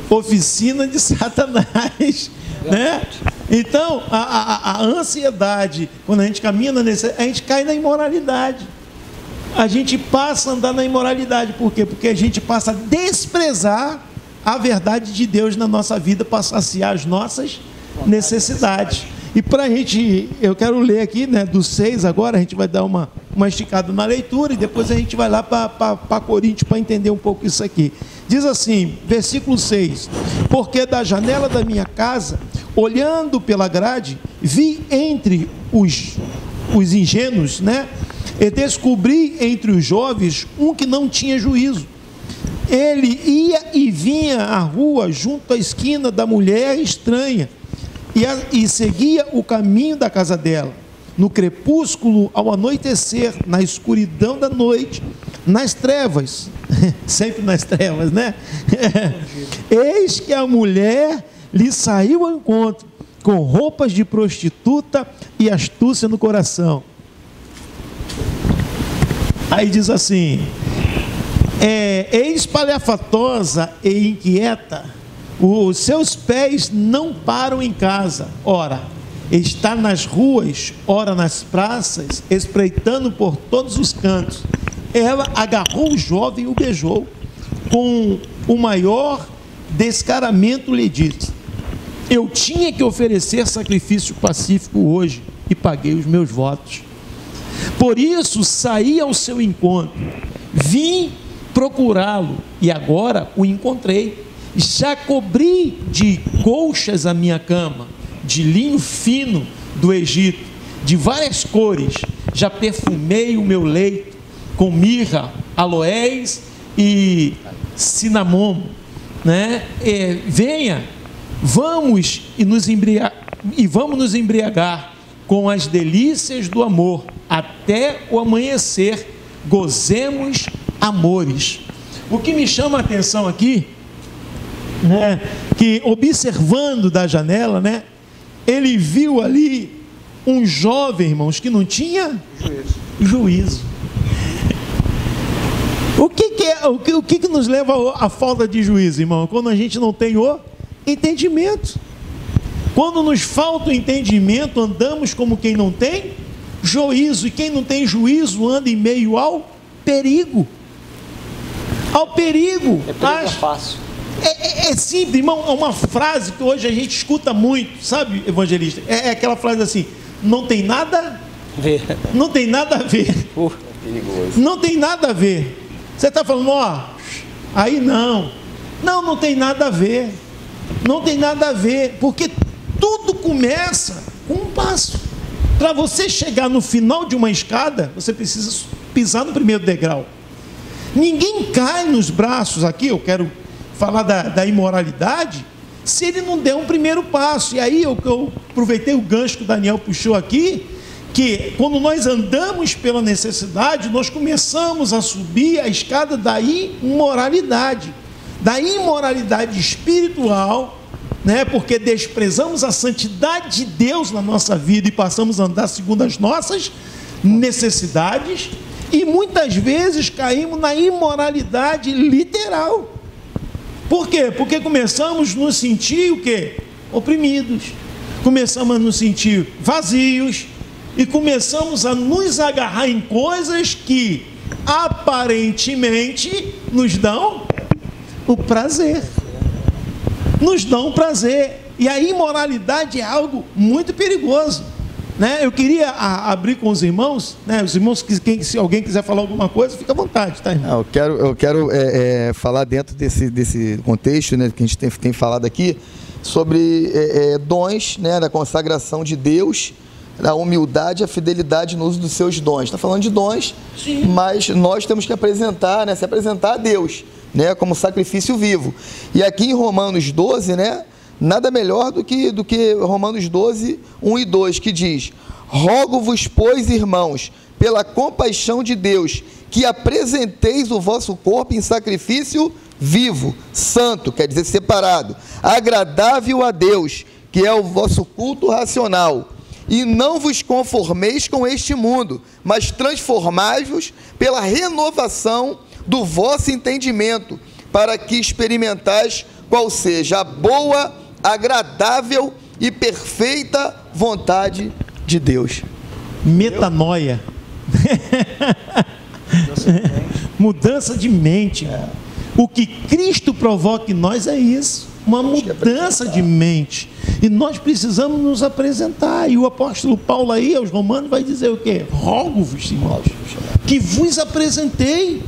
oficina de Satanás. Né? Então, a ansiedade, quando a gente caminha na necessidade, a gente cai na imoralidade. A gente passa a andar na imoralidade. Por quê? Porque a gente passa a desprezar a verdade de Deus na nossa vida, para saciar as nossas necessidades. E para a gente, eu quero ler aqui, né, do 6 agora, a gente vai dar uma esticada na leitura, e depois a gente vai lá para Coríntios para entender um pouco isso aqui. Diz assim, versículo 6: porque da janela da minha casa, olhando pela grade, vi entre os ingênuos, né, e descobri entre os jovens um que não tinha juízo. Ele ia e vinha à rua junto à esquina da mulher estranha e seguia o caminho da casa dela. No crepúsculo, ao anoitecer, na escuridão da noite, nas trevas, sempre nas trevas, né? Eis que a mulher lhe saiu ao encontro, com roupas de prostituta e astúcia no coração. Aí diz assim, espalhafatosa e inquieta, os seus pés não param em casa, ora, está nas ruas, ora nas praças, espreitando por todos os cantos. Ela agarrou o jovem e o beijou, com o maior descaramento lhe disse, eu tinha que oferecer sacrifício pacífico hoje, e paguei os meus votos. Por isso saí ao seu encontro, vim procurá-lo, e agora o encontrei. Já cobri de colchas a minha cama, de linho fino do Egito, de várias cores, já perfumei o meu leito com mirra, aloés e cinamomo, né? Venha, vamos nos embriagar com as delícias do amor, até o amanhecer, gozemos amores. O que me chama a atenção aqui, né, que observando da janela, né, ele viu ali um jovem, irmãos, que não tinha juízo. O que nos leva à falta de juízo, irmão? Quando a gente não tem o entendimento. Quando nos falta o entendimento, andamos como quem não tem juízo, e quem não tem juízo anda em meio ao perigo. Ao perigo. É fácil. É simples, irmão. É uma frase que hoje a gente escuta muito, sabe, evangelista? É aquela frase assim: não tem nada a ver. Não tem nada a ver. Perigoso. Não tem nada a ver. Você está falando, ó, aí não. Não tem nada a ver. Não tem nada a ver, porque tudo começa com um passo. Para você chegar no final de uma escada, você precisa pisar no primeiro degrau. Ninguém cai nos braços aqui, eu quero falar da imoralidade, se ele não der um primeiro passo. E aí eu aproveitei o gancho que o Daniel puxou aqui, que quando nós andamos pela necessidade, nós começamos a subir a escada da imoralidade espiritual, né? Porque desprezamos a santidade de Deus na nossa vida e passamos a andar segundo as nossas necessidades, e muitas vezes caímos na imoralidade literal. Por quê? Porque começamos a nos sentir o quê? Oprimidos, começamos a nos sentir vazios, e começamos a nos agarrar em coisas que aparentemente nos dão o prazer. Nos dão prazer. E a imoralidade é algo muito perigoso, né? Eu queria abrir com os irmãos, né? Os irmãos, se alguém quiser falar alguma coisa, fica à vontade, tá, irmão? Eu quero falar dentro desse contexto, né, que a gente tem falado aqui, sobre dons, né, da consagração de Deus, a humildade e a fidelidade no uso dos seus dons. Está falando de dons, sim, mas nós temos que apresentar, né, se apresentar a Deus, né, como sacrifício vivo. E aqui em Romanos 12, né, nada melhor do que Romanos 12, 1 e 2, que diz: rogo-vos, pois, irmãos, pela compaixão de Deus, que apresenteis o vosso corpo em sacrifício vivo, santo, quer dizer separado, agradável a Deus, que é o vosso culto racional. E não vos conformeis com este mundo, mas transformai-vos pela renovação do vosso entendimento, para que experimentais qual seja a boa, agradável e perfeita vontade de Deus. Metanoia. Mudança de mente. O que Cristo provoca em nós é isso, uma mudança de mente. E nós precisamos nos apresentar. E o apóstolo Paulo aí, aos Romanos, vai dizer o quê? Rogo-vos, irmãos, que vos apresentei.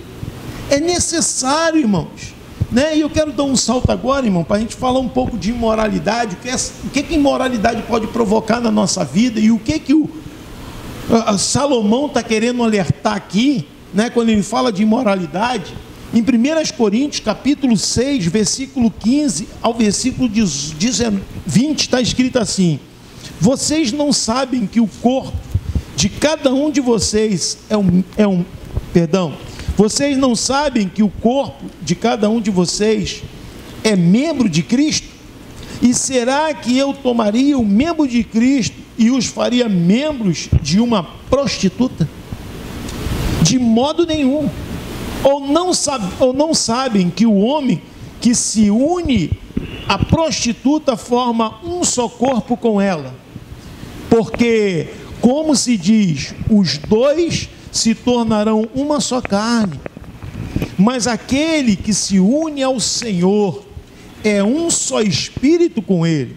É necessário, irmãos, né? E eu quero dar um salto agora, irmão, para a gente falar um pouco de imoralidade, o que imoralidade pode provocar na nossa vida, e o que o Salomão está querendo alertar aqui, né, quando ele fala de imoralidade. Em 1 Coríntios, capítulo 6, versículo 15 ao versículo 20, está escrito assim: vocês não sabem que o corpo de cada um de vocês vocês não sabem que o corpo de cada um de vocês é membro de Cristo? E será que eu tomaria o membro de Cristo e os faria membros de uma prostituta? De modo nenhum. Ou não sabem que o homem que se une à prostituta forma um só corpo com ela? Porque, como se diz, os dois se tornarão uma só carne. Mas aquele que se une ao Senhor é um só espírito com Ele.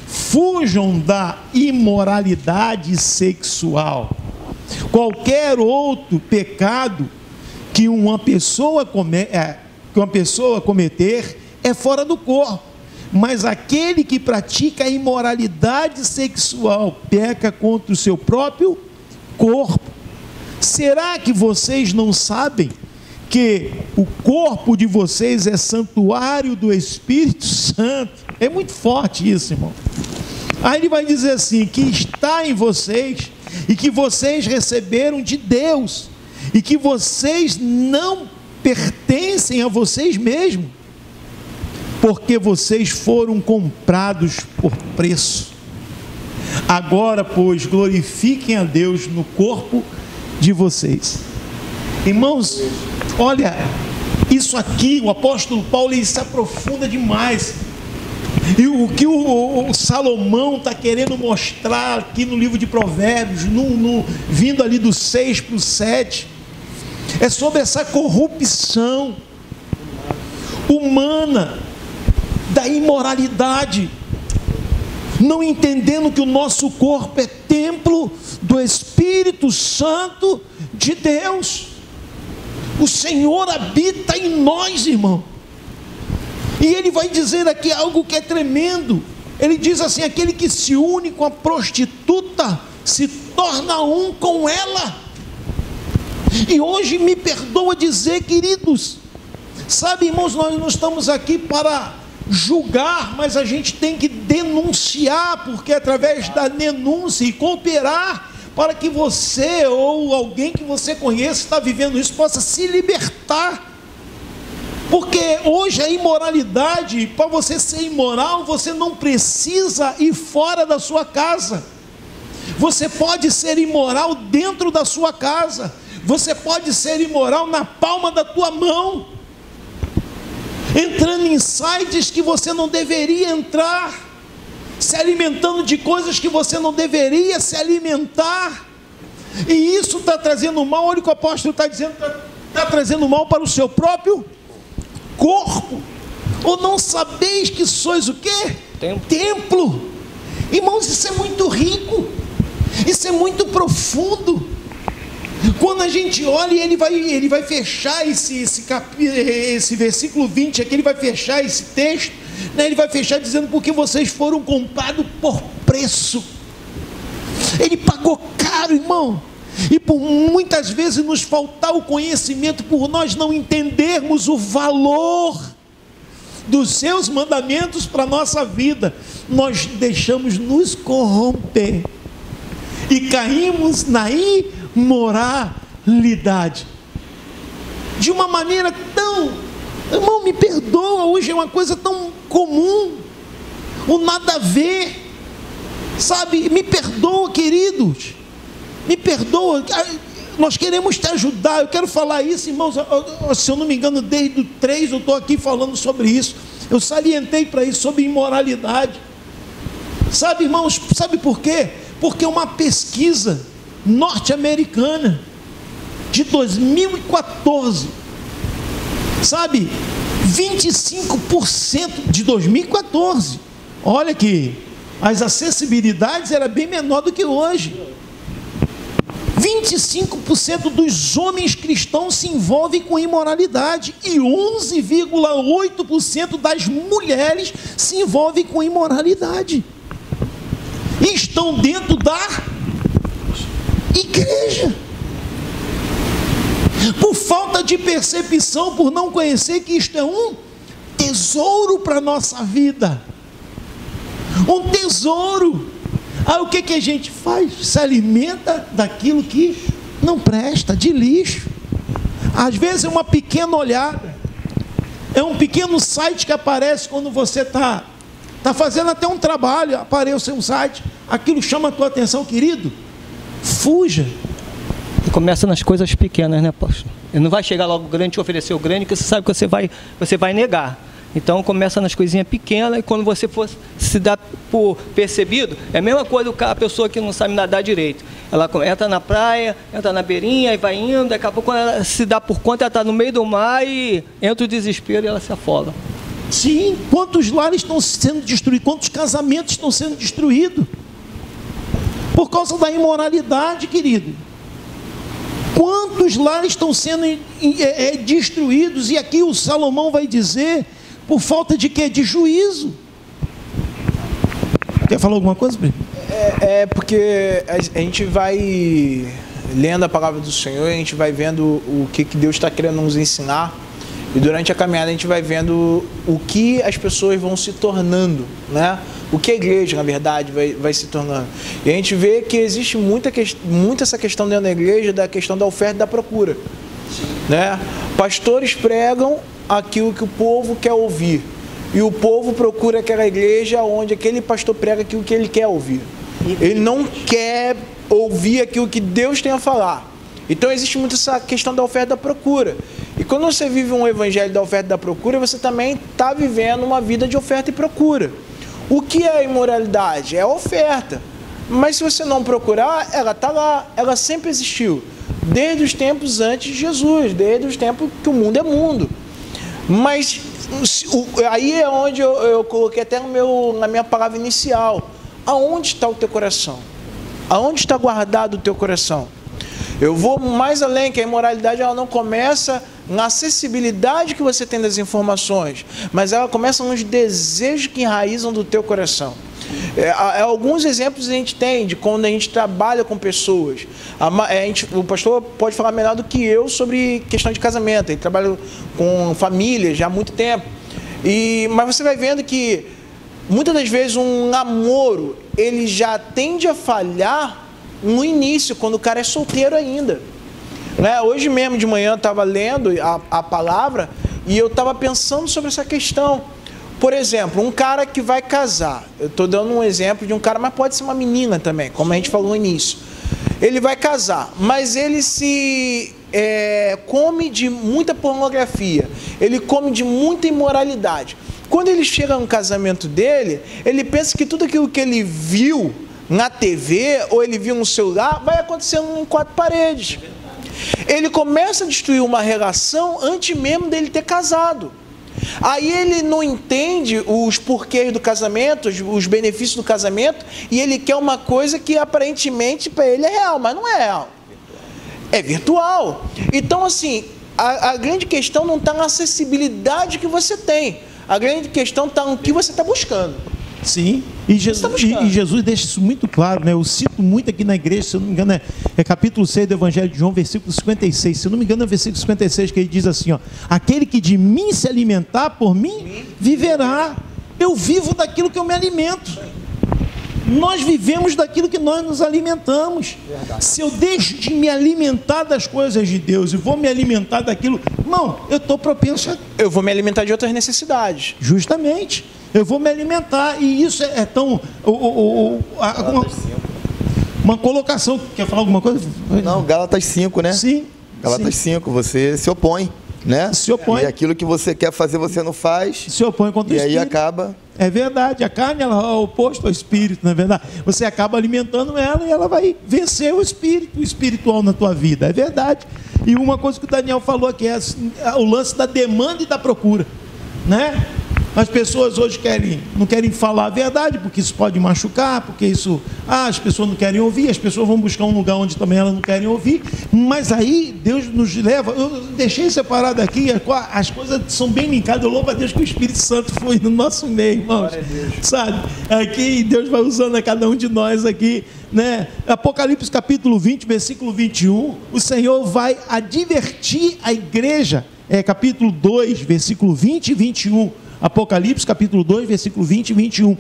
Fujam da imoralidade sexual. Qualquer outro pecado que uma pessoa cometer é fora do corpo, mas aquele que pratica a imoralidade sexual peca contra o seu próprio corpo. Será que vocês não sabem que o corpo de vocês é santuário do Espírito Santo? É muito forte isso, irmão. Aí ele vai dizer assim, que está em vocês e que vocês receberam de Deus, e que vocês não pertencem a vocês mesmos, porque vocês foram comprados por preço. Agora, pois, glorifiquem a Deus no corpo de vocês. Irmãos, olha, isso aqui, o apóstolo Paulo, ele se aprofunda demais. E o que o Salomão está querendo mostrar aqui no livro de Provérbios, vindo ali do 6 para o 7, é sobre essa corrupção humana, da imoralidade, não entendendo que o nosso corpo é templo do Espírito Santo de Deus. O Senhor habita em nós, irmão. E ele vai dizer aqui algo que é tremendo. Ele diz assim: aquele que se une com a prostituta se torna um com ela. E hoje, me perdoa dizer, queridos, sabe, irmãos, nós não estamos aqui para julgar, mas a gente tem que denunciar, porque através da denúncia e cooperar para que você ou alguém que você conheça está vivendo isso possa se libertar. Porque hoje a imoralidade, para você ser imoral, você não precisa ir fora da sua casa. Você pode ser imoral dentro da sua casa. Você pode ser imoral na palma da tua mão, entrando em sites que você não deveria entrar, se alimentando de coisas que você não deveria se alimentar. E isso está trazendo mal. Olha o que o apóstolo está dizendo, está trazendo mal para o seu próprio corpo. Ou não sabeis que sois o quê? Templo. Irmãos, isso é muito rico, isso é muito profundo. Quando a gente olha, ele vai fechar esse versículo 20 aqui, ele vai fechar esse texto, né? Ele vai fechar dizendo: porque vocês foram comprados por preço. Ele pagou caro, irmão. E por muitas vezes nos faltar o conhecimento, por nós não entendermos o valor dos seus mandamentos para a nossa vida, nós deixamos nos corromper e caímos na imoralidade de uma maneira tão, irmão, me perdoa, hoje é uma coisa tão comum, o nada a ver, sabe? Me perdoa, queridos, me perdoa. Nós queremos te ajudar. Eu quero falar isso, irmãos, se eu não me engano, desde o 3 eu estou aqui falando sobre isso. Eu salientei para isso, sobre imoralidade. Sabe, irmãos, sabe por quê? Porque uma pesquisa norte-americana de 2014, sabe, 25% de 2014, olha que as acessibilidades era bem menor do que hoje. 25% dos homens cristãos se envolvem com imoralidade e 11,8% das mulheres se envolvem com imoralidade e estão dentro da igreja, por falta de percepção, por não conhecer que isto é um tesouro para a nossa vida, um tesouro. Aí o que a gente faz? Se alimenta daquilo que não presta, de lixo. Às vezes é uma pequena olhada, é um pequeno site que aparece quando você está fazendo até um trabalho, aparece um site, aquilo chama a tua atenção, querido, fuja. E começa nas coisas pequenas, né, pastor? Ele não vai chegar logo grande, te oferecer o grande, que você sabe que você vai negar. Então começa nas coisinhas pequenas, e quando você for se dar por percebido, é a mesma coisa a pessoa que não sabe nadar direito. Ela entra na praia, entra na beirinha e vai indo, daqui a pouco quando ela se dá por conta, ela está no meio do mar e entra o desespero e ela se afoga. Sim, quantos lares estão sendo destruídos, quantos casamentos estão sendo destruídos por causa da imoralidade, querido. Quantos lares estão sendo destruídos, e aqui o Salomão vai dizer, por falta de quê? De juízo. Quer falar alguma coisa, Breno? Porque a gente vai lendo a palavra do Senhor, a gente vai vendo o que Deus está querendo nos ensinar, e durante a caminhada a gente vai vendo o que as pessoas vão se tornando, né? O que a igreja, na verdade, vai se tornando. E a gente vê que existe muita essa questão dentro da igreja, da questão da oferta e da procura. Né? Pastores pregam aquilo que o povo quer ouvir, e o povo procura aquela igreja onde aquele pastor prega aquilo que ele quer ouvir. Ele não quer ouvir aquilo que Deus tem a falar. Então existe muito essa questão da oferta e da procura. E quando você vive um evangelho da oferta e da procura, você também está vivendo uma vida de oferta e procura. O que é a imoralidade? É a oferta. Mas se você não procurar, ela está lá, ela sempre existiu. Desde os tempos antes de Jesus, desde os tempos que o mundo é mundo. Mas aí é onde eu coloquei até na minha palavra inicial. Aonde está o teu coração? Aonde está guardado o teu coração? Eu vou mais além, que a imoralidade ela não começa na acessibilidade que você tem das informações, mas ela começa nos desejos que enraizam do teu coração. Alguns exemplos a gente tem de quando a gente trabalha com pessoas. O pastor pode falar melhor do que eu sobre questão de casamento. Ele trabalha com famílias já há muito tempo. Mas você vai vendo que muitas das vezes um namoro ele já tende a falhar no início, quando o cara é solteiro ainda. Né? Hoje mesmo de manhã eu estava lendo a palavra e eu estava pensando sobre essa questão. Por exemplo, um cara que vai casar, eu estou dando um exemplo de um cara, mas pode ser uma menina também, como a gente falou no início. Ele vai casar, mas ele come de muita pornografia, ele come de muita imoralidade. Quando ele chega no casamento dele, ele pensa que tudo aquilo que ele viu na TV ou ele viu no celular vai acontecendo em quatro paredes. Ele começa a destruir uma relação antes mesmo dele ter casado. Aí ele não entende os porquês do casamento, os benefícios do casamento, e ele quer uma coisa que aparentemente para ele é real, mas não é real. É virtual. Então, assim, a grande questão não está na acessibilidade que você tem. A grande questão está no que você está buscando. Sim, e Jesus deixa isso muito claro, né? Eu cito muito aqui na igreja, se eu não me engano, é capítulo 6 do Evangelho de João, versículo 56. Se eu não me engano, é versículo 56, que ele diz assim, ó: aquele que de mim se alimentar, por mim viverá. Eu vivo daquilo que eu me alimento. Nós vivemos daquilo que nós nos alimentamos. Verdade. Se eu deixo de me alimentar das coisas de Deus e vou me alimentar daquilo, irmão, eu estou propenso a... Eu vou me alimentar de outras necessidades. Justamente. Eu vou me alimentar, e isso é tão... uma colocação. Quer falar alguma coisa? Não, Gálatas 5, né? Sim. Gálatas 5, você se opõe, né? Se opõe. E aquilo que você quer fazer, você não faz. Se opõe contra o Espírito. E aí acaba... É verdade, a carne ela é oposto ao Espírito, não é verdade? Você acaba alimentando ela e ela vai vencer o Espírito, o espiritual na tua vida, é verdade. E uma coisa que o Daniel falou aqui é o lance da demanda e da procura, né? As pessoas hoje não querem falar a verdade, porque isso pode machucar, porque isso... as pessoas não querem ouvir, as pessoas vão buscar um lugar onde também elas não querem ouvir, mas aí Deus nos leva... Eu deixei separado aqui, as coisas são bem linkadas, eu louvo a Deus que o Espírito Santo foi no nosso meio, irmãos, sabe? Aqui Deus vai usando a cada um de nós aqui, né? Apocalipse capítulo 20, versículo 21, o Senhor vai advertir a igreja, capítulo 2, versículo 20 e 21, Apocalipse capítulo 2, versículo 20 e 21.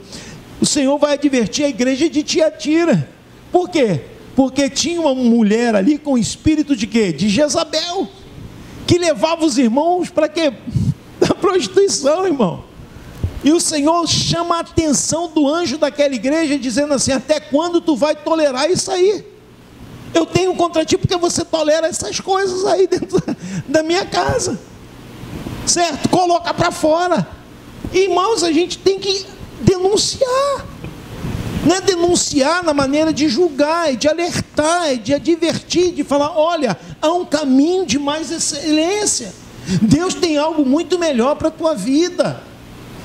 O Senhor vai advertir a igreja de Tiatira. Por quê? Porque tinha uma mulher ali com espírito de quê? De Jezabel, que levava os irmãos para quê? Da prostituição, irmão. E o Senhor chama a atenção do anjo daquela igreja, dizendo assim: até quando tu vai tolerar isso aí? Eu tenho contra ti porque você tolera essas coisas aí dentro da minha casa. Certo? Coloca para fora. Irmãos, a gente tem que denunciar. Não é denunciar na maneira de julgar, de alertar, de advertir, de falar: olha, há um caminho de mais excelência. Deus tem algo muito melhor para a tua vida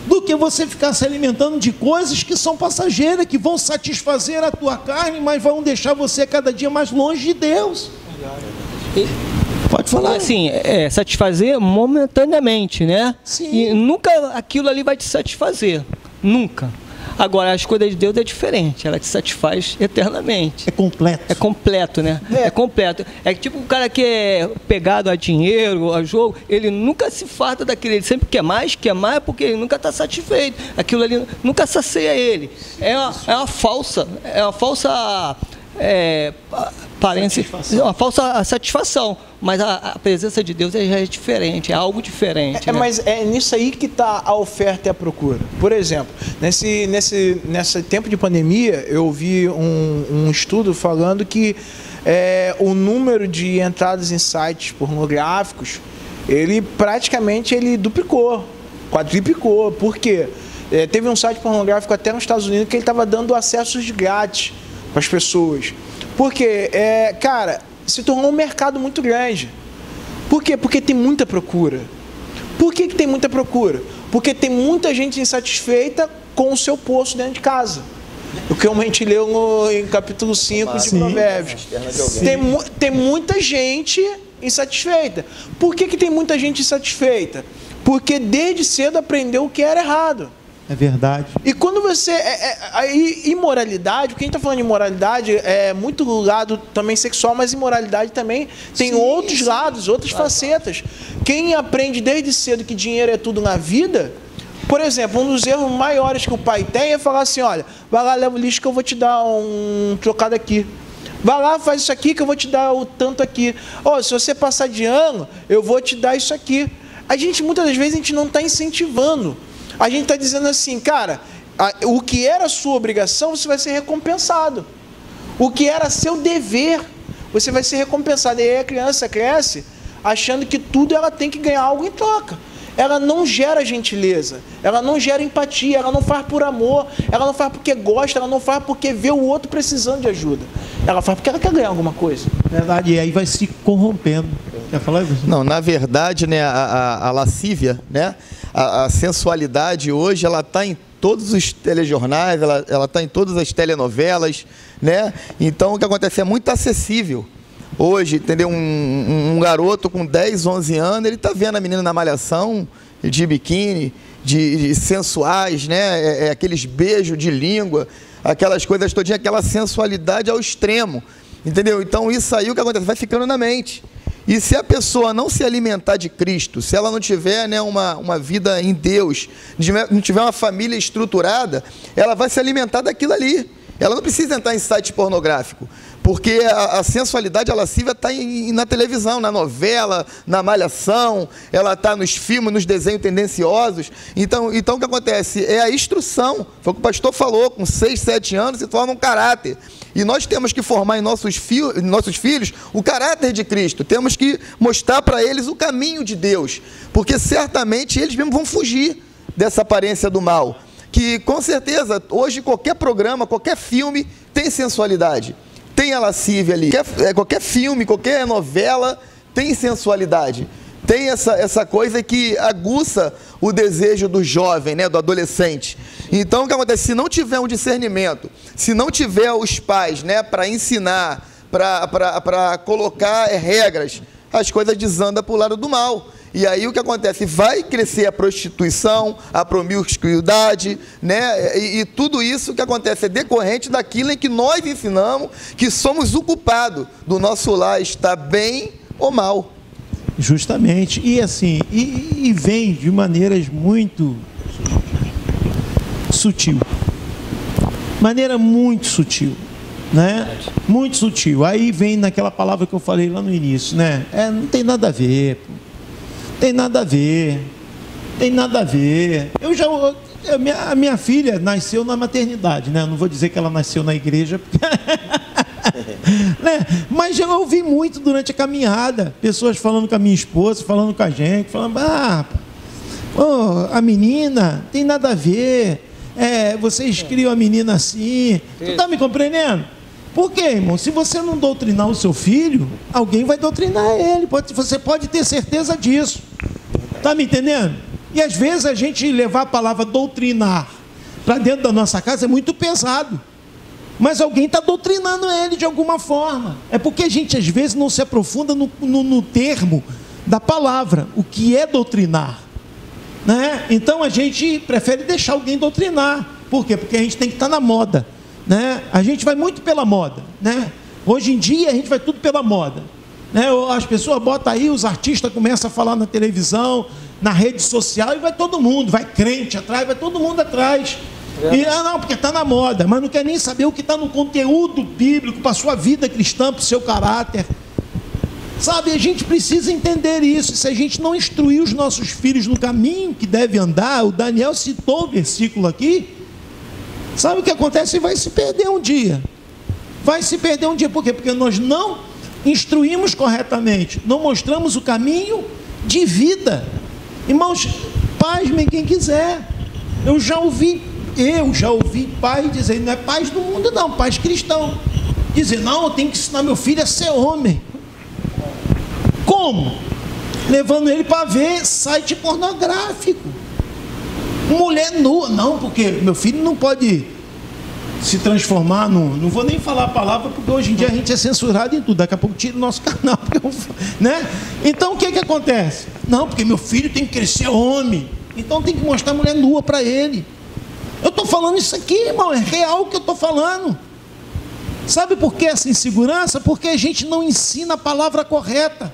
do que você ficar se alimentando de coisas que são passageiras, que vão satisfazer a tua carne, mas vão deixar você cada dia mais longe de Deus. Pode falar. Assim, satisfazer momentaneamente, né? Sim. E nunca aquilo ali vai te satisfazer. Nunca. Agora, as coisas de Deus é diferente. Ela te satisfaz eternamente. É completo. É completo, né? É completo. É tipo um cara que é pegado a dinheiro, a jogo, ele nunca se farta daquilo. Ele sempre quer mais, porque ele nunca está satisfeito. Aquilo ali nunca sacia ele. É uma falsa aparência, uma falsa satisfação, mas a presença de Deus já é diferente, é algo diferente. Né? Mas é nisso aí que está a oferta e a procura. Por exemplo, nesse tempo de pandemia, eu vi um estudo falando que o número de entradas em sites pornográficos, ele praticamente duplicou, quadriplicou. Por quê? Teve um site pornográfico até nos Estados Unidos que ele estava dando acessos de grátis para as pessoas. Porque, cara, se tornou um mercado muito grande. Por quê? Porque tem muita procura. Por que tem muita procura? Porque tem muita gente insatisfeita com o seu poço dentro de casa. O que a gente leu em capítulo 5 de Provérbios. Tem muita gente insatisfeita. Por que tem muita gente insatisfeita? Porque desde cedo aprendeu o que era errado. É verdade. E quando você... imoralidade, porque a gente está falando de imoralidade, é muito lado também sexual, mas imoralidade também tem outros lados, outras facetas. Quem aprende desde cedo que dinheiro é tudo na vida, por exemplo, um dos erros maiores que o pai tem é falar assim: olha, vai lá, leva o lixo que eu vou te dar um trocado aqui. Vai lá, faz isso aqui que eu vou te dar o tanto aqui. Ó, se você passar de ano, eu vou te dar isso aqui. A gente, muitas das vezes, a gente não está incentivando. A gente está dizendo assim, cara, o que era sua obrigação, você vai ser recompensado. O que era seu dever, você vai ser recompensado. E aí a criança cresce achando que tudo ela tem que ganhar algo em troca. Ela não gera gentileza, ela não gera empatia, ela não faz por amor, ela não faz porque gosta, ela não faz porque vê o outro precisando de ajuda. Ela faz porque ela quer ganhar alguma coisa. Verdade, e aí vai se corrompendo. Quer falar, Ivan? Não, na verdade, né, a lascívia, né, a sensualidade hoje, ela está em todos os telejornais, ela está em todas as telenovelas, né? Então, o que acontece é muito acessível. Hoje, entendeu? Um garoto com 10, 11 anos, ele está vendo a menina na malhação, de biquíni, de sensuais, né? Aqueles beijos de língua, aquelas coisas todinhas, aquela sensualidade ao extremo, entendeu? Então, isso aí, o que acontece? Vai ficando na mente. E se a pessoa não se alimentar de Cristo, se ela não tiver, né, uma vida em Deus, não tiver uma família estruturada, ela vai se alimentar daquilo ali. Ela não precisa entrar em site pornográfico, porque a sensualidade, a lascívia está na televisão, na novela, na malhação, ela está nos filmes, nos desenhos tendenciosos. Então, o que acontece? É a instrução. Foi o que o pastor falou, com 6, 7 anos se forma um caráter. E nós temos que formar em nossos filhos o caráter de Cristo. Temos que mostrar para eles o caminho de Deus, porque certamente eles mesmos vão fugir dessa aparência do mal. Que com certeza, hoje qualquer programa, qualquer filme tem sensualidade, tem a lascívia ali. Qualquer filme, qualquer novela tem sensualidade. Tem essa coisa que aguça o desejo do jovem, né, do adolescente. Então, o que acontece? Se não tiver um discernimento, se não tiver os pais, né, para ensinar, para colocar regras, as coisas desandam para o lado do mal. E aí o que acontece? Vai crescer a prostituição, a promiscuidade, né? E tudo isso que acontece é decorrente daquilo em que nós ensinamos que somos o culpado do nosso lar estar bem ou mal. Justamente. E assim, e vem de maneiras muito sutil. Maneira muito sutil, né? Muito sutil. Aí vem naquela palavra que eu falei lá no início, né? Não tem nada a ver, pô. Tem nada a ver, tem nada a ver. A minha filha nasceu na maternidade, né? Não vou dizer que ela nasceu na igreja, porque... né? Mas eu ouvi muito durante a caminhada, pessoas falando com a minha esposa, falando com a gente, falando, a menina, tem nada a ver, vocês criam a menina assim, tu está me compreendendo? Por quê, irmão? Se você não doutrinar o seu filho, alguém vai doutrinar ele. Você pode ter certeza disso. Está me entendendo? E às vezes a gente levar a palavra doutrinar para dentro da nossa casa é muito pesado. Mas alguém está doutrinando ele de alguma forma. É porque a gente às vezes não se aprofunda no termo da palavra, o que é doutrinar, né? Então a gente prefere deixar alguém doutrinar. Por quê? Porque a gente tem que estar na moda, né? A gente vai muito pela moda, né? Hoje em dia a gente vai tudo pela moda, né? As pessoas botam aí, os artistas começam a falar na televisão, na rede social, e vai todo mundo, vai crente atrás, vai todo mundo atrás. E não, porque está na moda, mas não quer nem saber o que está no conteúdo bíblico para a sua vida cristã, para o seu caráter. Sabe, a gente precisa entender isso. Se a gente não instruir os nossos filhos no caminho que deve andar, o Daniel citou o versículo aqui, sabe o que acontece? Vai se perder um dia. Vai se perder um dia. Por quê? Porque nós não instruímos corretamente, não mostramos o caminho de vida. Irmãos, pasmem quem quiser. Eu já ouvi pais dizer, não é pais do mundo não, pais cristãos, dizer, não, eu tenho que ensinar meu filho a ser homem. Como? Levando ele para ver site pornográfico, mulher nua. Não, porque meu filho não pode se transformar não vou nem falar a palavra, porque hoje em dia a gente é censurado em tudo, daqui a pouco tira o nosso canal, né? Então o que acontece? Não, porque meu filho tem que crescer homem, então tem que mostrar mulher nua para ele. Eu estou falando isso aqui, irmão, é real o que eu estou falando. Sabe por que essa insegurança? Porque a gente não ensina a palavra correta.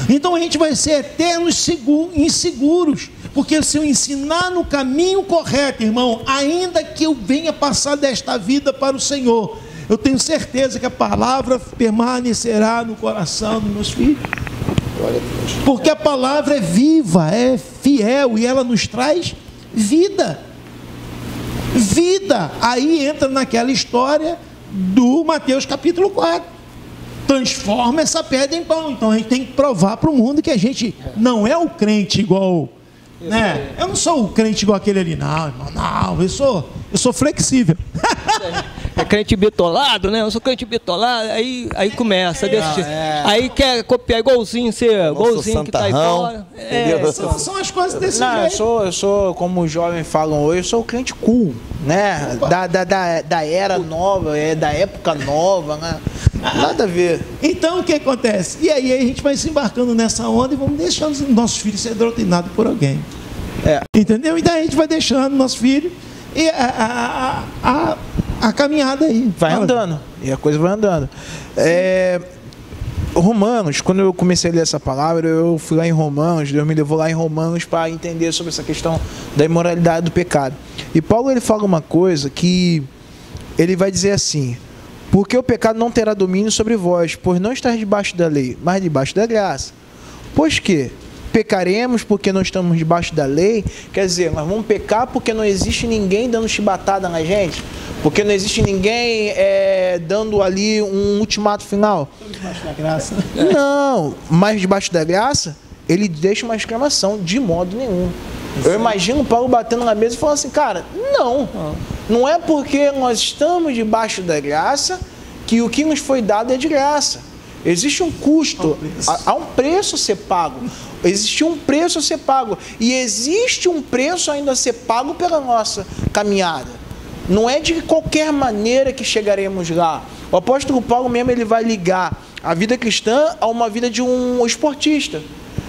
Então a gente vai ser eternos inseguros, porque se eu ensinar no caminho correto, irmão, ainda que eu venha passar desta vida para o Senhor, eu tenho certeza que a palavra permanecerá no coração dos meus filhos. Porque a palavra é viva, é fiel e ela nos traz vida. Vida. Aí entra naquela história do Mateus capítulo 4. Transforma essa pedra em pão. Então a gente tem que provar para o mundo que a gente não é o crente igual, né? Eu não sou o crente igual aquele ali, não, irmão. Não, eu sou flexível. É crente bitolado, né? Eu sou crente bitolado, aí começa desse jeito. Aí quer copiar igualzinho, ser igualzinho que tá aí fora. São as coisas desse Não, jeito. eu sou, como os jovens falam hoje, eu sou o crente cool, né? Da era nova, da época nova, né? Nada a ver. Então o que acontece? E aí a gente vai se embarcando nessa onda e vamos deixando os nossos filhos ser doutrinados por alguém. Entendeu? Então a gente vai deixando nossos filhos e a caminhada aí. Vai andando. E a coisa vai andando. Romanos, quando eu comecei a ler essa palavra, eu fui lá em Romanos, Deus me levou lá em Romanos para entender sobre essa questão da imoralidade do pecado. E Paulo ele fala uma coisa que ele vai dizer assim: porque o pecado não terá domínio sobre vós, pois não estáis debaixo da lei, mas debaixo da graça. Pois que pecaremos porque não estamos debaixo da lei? Quer dizer, nós vamos pecar porque não existe ninguém dando chibatada na gente? Porque não existe ninguém dando ali um ultimato final? Debaixo da graça. Não, mas debaixo da graça, ele deixa uma exclamação: de modo nenhum. Eu imagino o Paulo batendo na mesa e falando assim: cara, não é porque nós estamos debaixo da graça que o que nos foi dado é de graça. Existe um custo, há um preço a ser pago. Existe um preço a ser pago. E existe um preço ainda a ser pago pela nossa caminhada. Não é de qualquer maneira que chegaremos lá. O apóstolo Paulo mesmo ele vai ligar a vida cristã a uma vida de um esportista,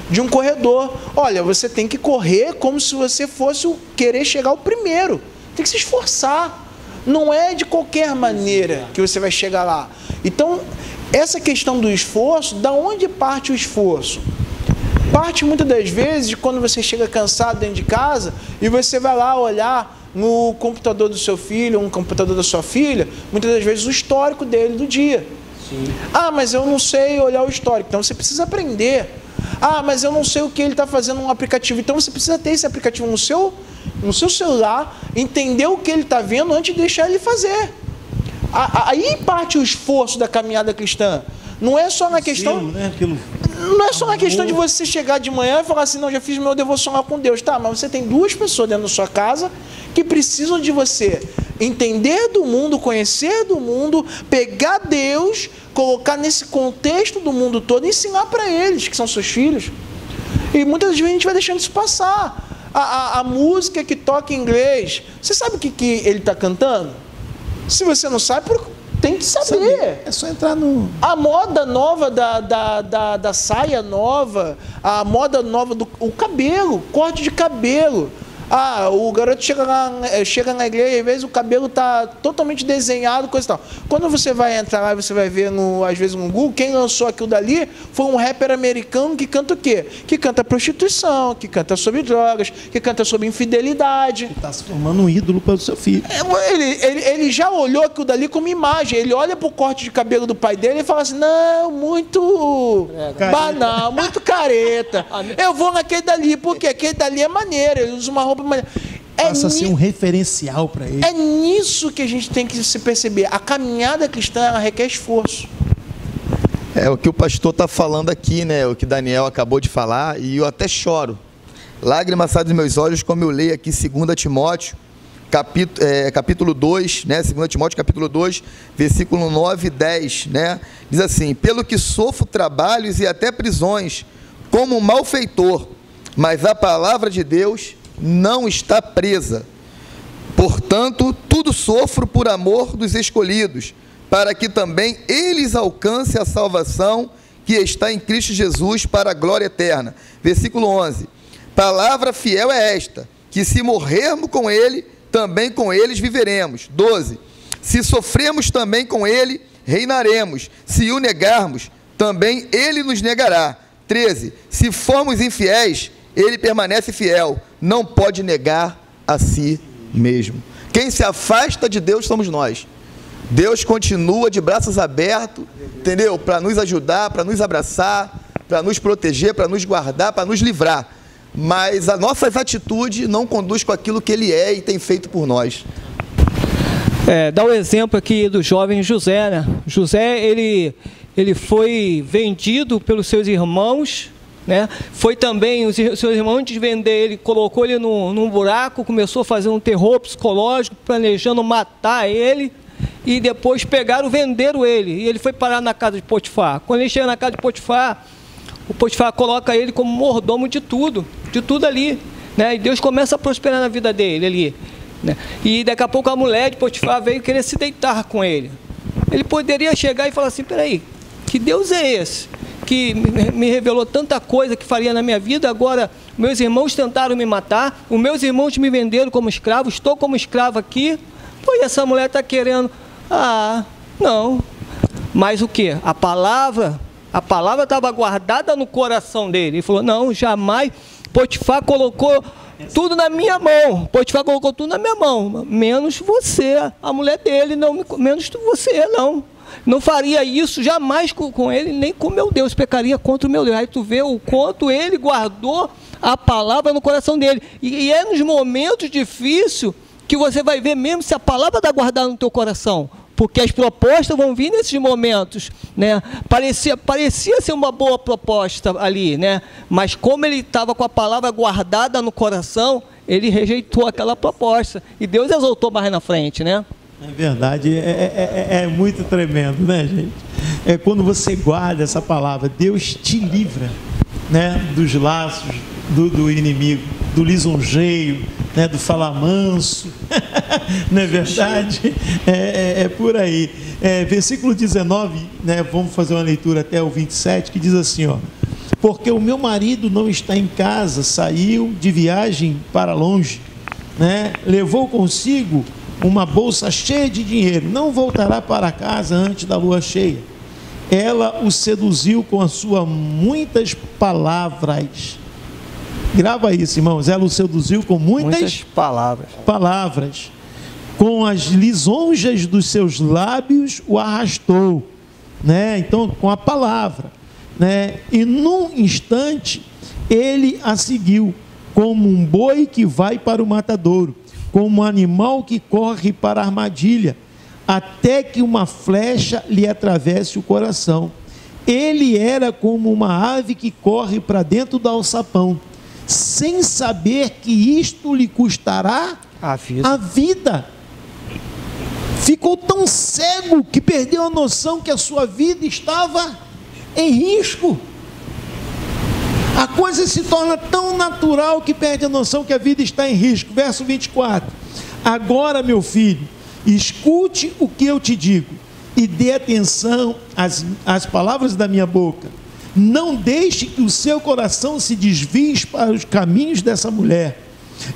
de um corredor. Olha, você tem que correr como se você fosse querer chegar ao primeiro. Tem que se esforçar. Não é de qualquer maneira que você vai chegar lá. Então, essa questão do esforço, da onde parte o esforço? Parte muitas das vezes de quando você chega cansado dentro de casa e você vai lá olhar no computador do seu filho, ou no computador da sua filha, muitas das vezes o histórico dele do dia. Sim. Ah, mas eu não sei olhar o histórico. Então você precisa aprender. Ah, mas eu não sei o que ele está fazendo no aplicativo. Então você precisa ter esse aplicativo no seu celular, entender o que ele está vendo antes de deixar ele fazer. Aí parte o esforço da caminhada cristã. Não é só na questão... Não é só na questão de você chegar de manhã e falar assim: não, já fiz meu devocional com Deus. Tá, mas você tem duas pessoas dentro da sua casa que precisam de você entender do mundo, conhecer do mundo, pegar Deus, colocar nesse contexto do mundo todo e ensinar para eles, que são seus filhos. E muitas vezes a gente vai deixando isso passar. A música que toca em inglês, você sabe o que ele está cantando? Se você não sabe, tem que saber. É só entrar no... A moda nova da saia nova, a moda nova do cabelo, corte de cabelo. Ah, o garoto chega na igreja e às vezes o cabelo está totalmente desenhado, coisa e tal. Quando você vai entrar lá, você vai ver, às vezes no Google, quem lançou aquilo dali foi um rapper americano que canta o quê? Que canta prostituição, que canta sobre drogas, que canta sobre infidelidade. Que está se formando um ídolo para o seu filho. Ele já olhou aquilo dali como imagem. Ele olha para o corte de cabelo do pai dele e fala assim: não, muito banal, muito careta. Eu vou naquele dali, porque aquele dali é maneiro, ele usa uma roupa. Passa a ser um referencial para ele. É nisso que a gente tem que se perceber. A caminhada cristã, ela requer esforço. É o que o pastor está falando aqui, né? O que Daniel acabou de falar, e eu até choro. Lágrimas saem dos meus olhos, como eu leio aqui 2 Timóteo, capítulo 2, né? 2 Timóteo, capítulo 2, versículo 9 e 10, né? Diz assim: pelo que sofro trabalhos e até prisões, como um malfeitor, mas a palavra de Deus não está presa. Portanto, tudo sofro por amor dos escolhidos, para que também eles alcancem a salvação que está em Cristo Jesus para a glória eterna. Versículo 11. Palavra fiel é esta, que se morrermos com ele, também com eles viveremos. 12. Se sofremos também com ele, reinaremos. Se o negarmos, também ele nos negará. 13. Se formos infiéis, ele permanece fiel, não pode negar a si mesmo. Quem se afasta de Deus somos nós. Deus continua de braços abertos, entendeu? Para nos ajudar, para nos abraçar, para nos proteger, para nos guardar, para nos livrar. Mas as nossas atitudes não conduzem com aquilo que Ele é e tem feito por nós. Dá o exemplo aqui do jovem José, né? José, ele foi vendido pelos seus irmãos, né? Foi também, os seus irmãos, antes de vender ele, colocou ele num buraco, começou a fazer um terror psicológico, planejando matar ele, e depois venderam ele, e ele foi parar na casa de Potifar. Quando ele chega na casa de Potifar, o Potifar coloca ele como mordomo de tudo ali, né? E Deus começa a prosperar na vida dele ali, né? E daqui a pouco a mulher de Potifar veio querer se deitar com ele. Ele poderia chegar e falar assim: peraí, que Deus é esse que me revelou tanta coisa que faria na minha vida? Agora meus irmãos tentaram me matar, os meus irmãos me venderam como escravo, estou como escravo aqui. Pô, e essa mulher está querendo... não. Mas o que? A palavra estava guardada no coração dele. Ele falou: não, jamais. Potifar colocou tudo na minha mão. Potifar colocou tudo na minha mão, menos você, a mulher dele, não, menos você, não. Não faria isso jamais com ele, nem com meu Deus, pecaria contra o meu Deus. Aí tu vê o quanto ele guardou a palavra no coração dele. E é nos momentos difíceis que você vai ver mesmo se a palavra está guardada no teu coração, porque as propostas vão vir nesses momentos, né? Parecia ser uma boa proposta ali, né? Mas como ele estava com a palavra guardada no coração, ele rejeitou aquela proposta, e Deus exaltou mais na frente, né? É verdade, é muito tremendo, né, gente? É quando você guarda essa palavra, Deus te livra, né, dos laços do inimigo, do lisonjeio, né, do falar manso, não é verdade? É por aí. Versículo 19, né, vamos fazer uma leitura até o 27, que diz assim, ó: porque o meu marido não está em casa, saiu de viagem para longe, né, levou consigo uma bolsa cheia de dinheiro, não voltará para casa antes da lua cheia. Ela o seduziu com as suas muitas palavras. Grava isso, irmãos. Ela o seduziu com muitas palavras. Com as lisonjas dos seus lábios o arrastou, né? Então, com a palavra, né? E num instante ele a seguiu, como um boi que vai para o matadouro, como um animal que corre para a armadilha, até que uma flecha lhe atravesse o coração. Ele era como uma ave que corre para dentro do alçapão, sem saber que isto lhe custará a vida. Ficou tão cego que perdeu a noção que a sua vida estava em risco. A coisa se torna tão natural que perde a noção que a vida está em risco. Verso 24: agora, meu filho, escute o que eu te digo e dê atenção às palavras da minha boca. Não deixe que o seu coração se desvie para os caminhos dessa mulher,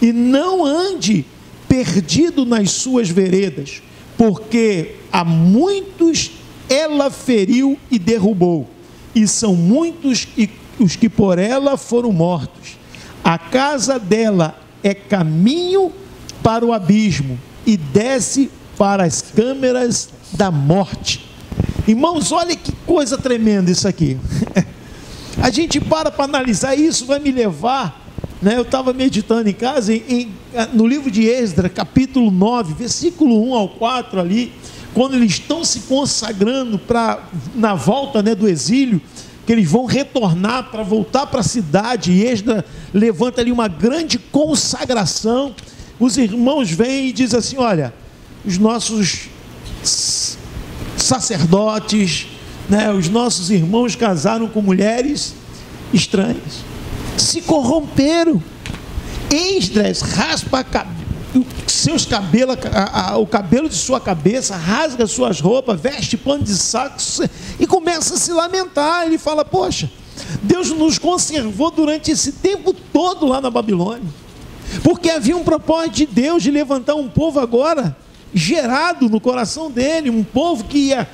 e não ande perdido nas suas veredas, porque a muitos ela feriu e derrubou, e são muitos os que por ela foram mortos. A casa dela é caminho para o abismo e desce para as câmeras da morte. Irmãos, olha que coisa tremenda isso aqui. A gente para analisar isso, vai me levar, né? Eu estava meditando em casa, no livro de Esdras, capítulo 9, versículo 1 ao 4 ali, quando eles estão se consagrando na volta, né, do exílio, que eles vão retornar para voltar para a cidade, e Esdras levanta ali uma grande consagração. Os irmãos vêm e dizem assim: olha, os nossos sacerdotes, né, os nossos irmãos casaram com mulheres estranhas, se corromperam. Esdras raspa seus cabelos, o cabelo de sua cabeça, rasga suas roupas, veste pano de saco e começa a se lamentar. Ele fala: poxa, Deus nos conservou durante esse tempo todo lá na Babilônia, porque havia um propósito de Deus de levantar um povo agora gerado no coração dele, um povo que ia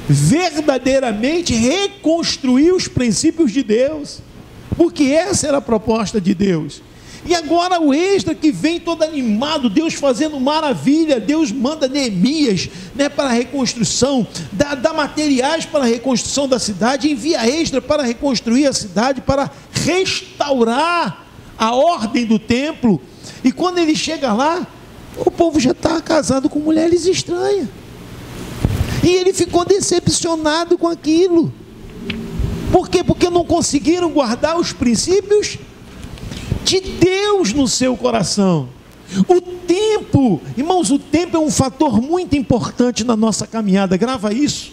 verdadeiramente reconstruir os princípios de Deus, porque essa era a proposta de Deus. E agora o Esdras que vem todo animado, Deus fazendo maravilha, Deus manda Neemias, né, para a reconstrução, dá materiais para a reconstrução da cidade, envia Esdras para reconstruir a cidade, para restaurar a ordem do templo. E quando ele chega lá, o povo já está casado com mulheres estranhas. E ele ficou decepcionado com aquilo. Por quê? Porque não conseguiram guardar os princípios de Deus no seu coração. O tempo, irmãos, o tempo é um fator muito importante na nossa caminhada. Grava isso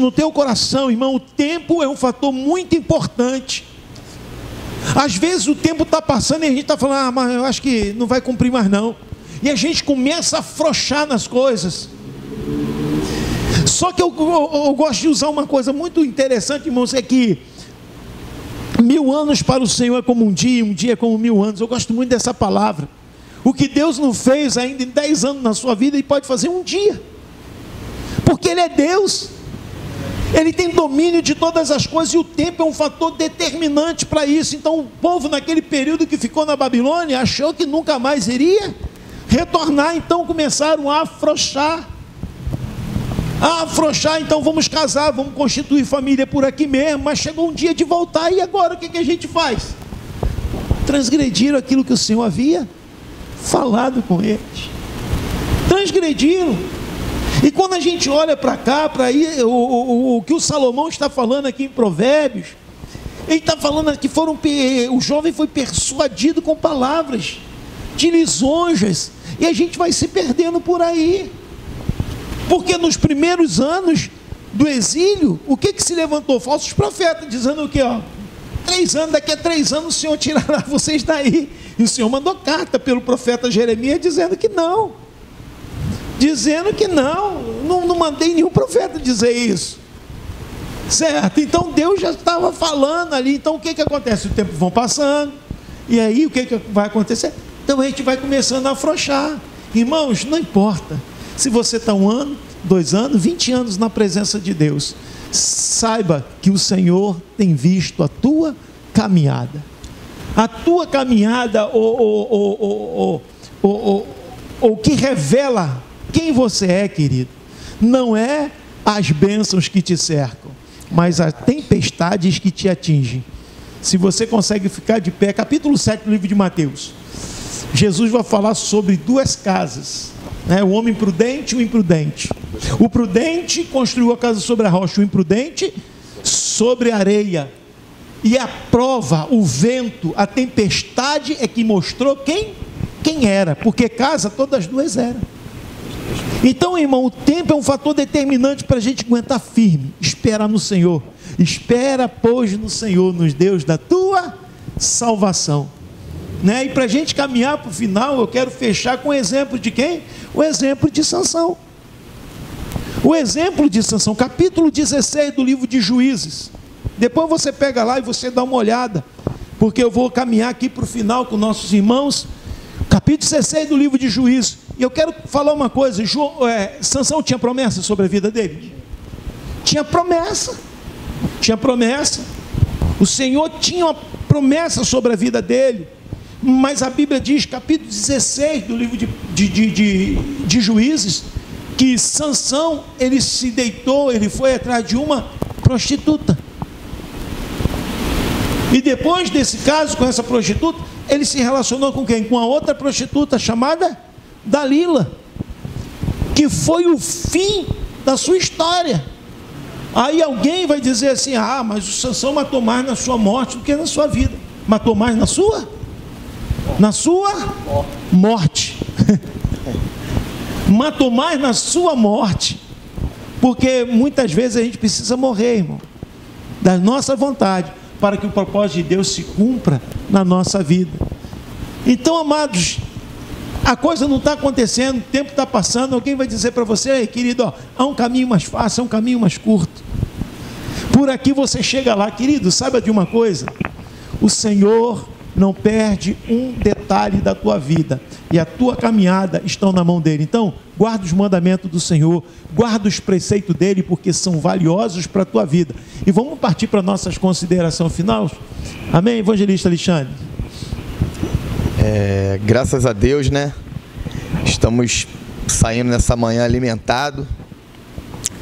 no teu coração, irmão. O tempo é um fator muito importante. Às vezes o tempo está passando e a gente está falando, mas eu acho que não vai cumprir mais não, e a gente começa a afrouxar nas coisas. Só que eu gosto de usar uma coisa muito interessante, irmãos, é que 1000 anos para o Senhor é como um dia é como 1000 anos. Eu gosto muito dessa palavra. O que Deus não fez ainda em 10 anos na sua vida, Ele pode fazer um dia, porque Ele é Deus, Ele tem domínio de todas as coisas, e o tempo é um fator determinante para isso. Então o povo naquele período que ficou na Babilônia, achou que nunca mais iria retornar, então começaram a afrouxar, então vamos casar, vamos constituir família por aqui mesmo, mas chegou um dia de voltar, e agora o que a gente faz? Transgrediram aquilo que o Senhor havia falado com eles, transgrediram. E quando a gente olha para cá, para o que o Salomão está falando aqui em Provérbios, ele está falando que o jovem foi persuadido com palavras de lisonjas, e a gente vai se perdendo por aí. Porque nos primeiros anos do exílio, o que se levantou? Falsos profetas, dizendo o quê? 3 anos, daqui a 3 anos o Senhor tirará vocês daí. E o Senhor mandou carta pelo profeta Jeremias dizendo que não. Não mandei nenhum profeta dizer isso. Certo? Então Deus já estava falando ali. Então o que acontece? O tempo vai passando, e aí o que vai acontecer? Então a gente vai começando a afrouxar. Irmãos, não importa se você está 1 ano, 2 anos, 20 anos na presença de Deus, saiba que o Senhor tem visto a tua caminhada. A tua caminhada, o que revela quem você é, querido, não é as bênçãos que te cercam, mas as tempestades que te atingem. Se você consegue ficar de pé, capítulo 7 do livro de Mateus, Jesus vai falar sobre 2 casas, né? O homem prudente e o imprudente. O prudente construiu a casa sobre a rocha, o imprudente sobre a areia. E a prova, o vento, a tempestade é que mostrou quem era, porque casa todas as 2 eram. Então, irmão, o tempo é um fator determinante para a gente aguentar firme, esperar no Senhor. Espera, pois, no Senhor, nos Deus da tua salvação. Né? E para a gente caminhar para o final, eu quero fechar com o exemplo de quem? O exemplo de Sansão. O exemplo de Sansão, capítulo 16 do livro de Juízes. Depois você pega lá e você dá uma olhada, porque eu vou caminhar aqui para o final com nossos irmãos. Capítulo 16 do livro de Juízes. E eu quero falar uma coisa, Sansão tinha promessa sobre a vida dele? Tinha promessa. O Senhor tinha uma promessa sobre a vida dele. Mas a Bíblia diz, capítulo 16 do livro de Juízes, que Sansão, ele se deitou, ele foi atrás de uma prostituta. E depois desse caso com essa prostituta, ele se relacionou com quem? Com a outra prostituta chamada Dalila, que foi o fim da sua história. Aí alguém vai dizer assim, mas o Sansão matou mais na sua morte do que na sua vida. Matou mais na sua morte. Matou mais na sua morte, porque muitas vezes a gente precisa morrer, irmão, da nossa vontade, para que o propósito de Deus se cumpra na nossa vida. Então, amados, a coisa não está acontecendo, o tempo está passando. Alguém vai dizer para você, querido, há um caminho mais fácil, há um caminho mais curto. Por aqui você chega lá, querido. Saiba de uma coisa: o Senhor não perde um detalhe da tua vida, e a tua caminhada estão na mão dele. Então, guarda os mandamentos do Senhor, guarda os preceitos dele, porque são valiosos para a tua vida. E vamos partir para nossas considerações finais. Amém, evangelista Alexandre? Graças a Deus, né? Estamos saindo nessa manhã alimentado.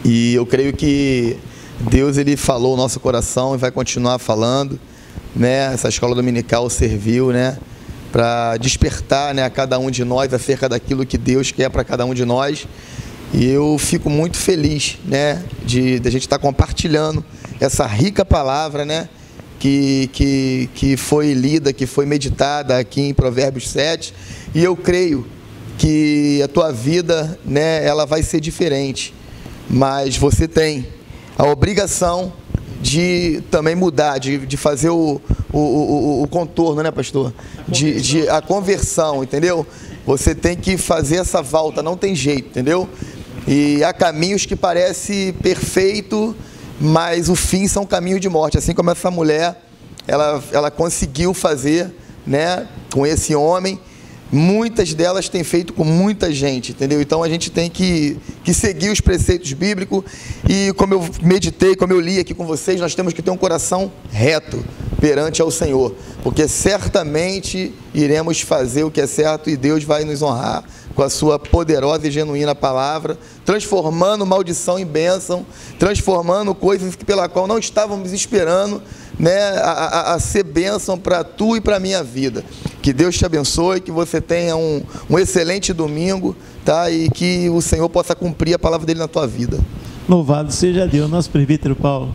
E eu creio que Deus, Ele falou o nosso coração e vai continuar falando, né? Essa escola dominical serviu, né? Para despertar, né, a cada um de nós acerca daquilo que Deus quer para cada um de nós. E eu fico muito feliz, né? De a gente estar compartilhando essa rica palavra, né? Que foi lida, que foi meditada aqui em Provérbios 7, e eu creio que a tua vida, né, ela vai ser diferente, mas você tem a obrigação de também mudar, de fazer o contorno, né, pastor? A conversão, entendeu? Você tem que fazer essa volta, não tem jeito, entendeu? E há caminhos que parecem perfeitos, mas o fim são caminhos de morte, assim como essa mulher, ela conseguiu fazer, né, com esse homem. Muitas delas têm feito com muita gente, entendeu? Então a gente tem que seguir os preceitos bíblicos, e como eu meditei, como eu li aqui com vocês, nós temos que ter um coração reto perante ao Senhor, porque certamente iremos fazer o que é certo e Deus vai nos honrar com a sua poderosa e genuína palavra, transformando maldição em bênção, transformando coisas pela qual não estávamos esperando, né, a ser bênção para tu e para a minha vida. Que Deus te abençoe, que você tenha um excelente domingo, tá? E que o Senhor possa cumprir a palavra dele na tua vida. Louvado seja Deus. Nosso presbítero Paulo.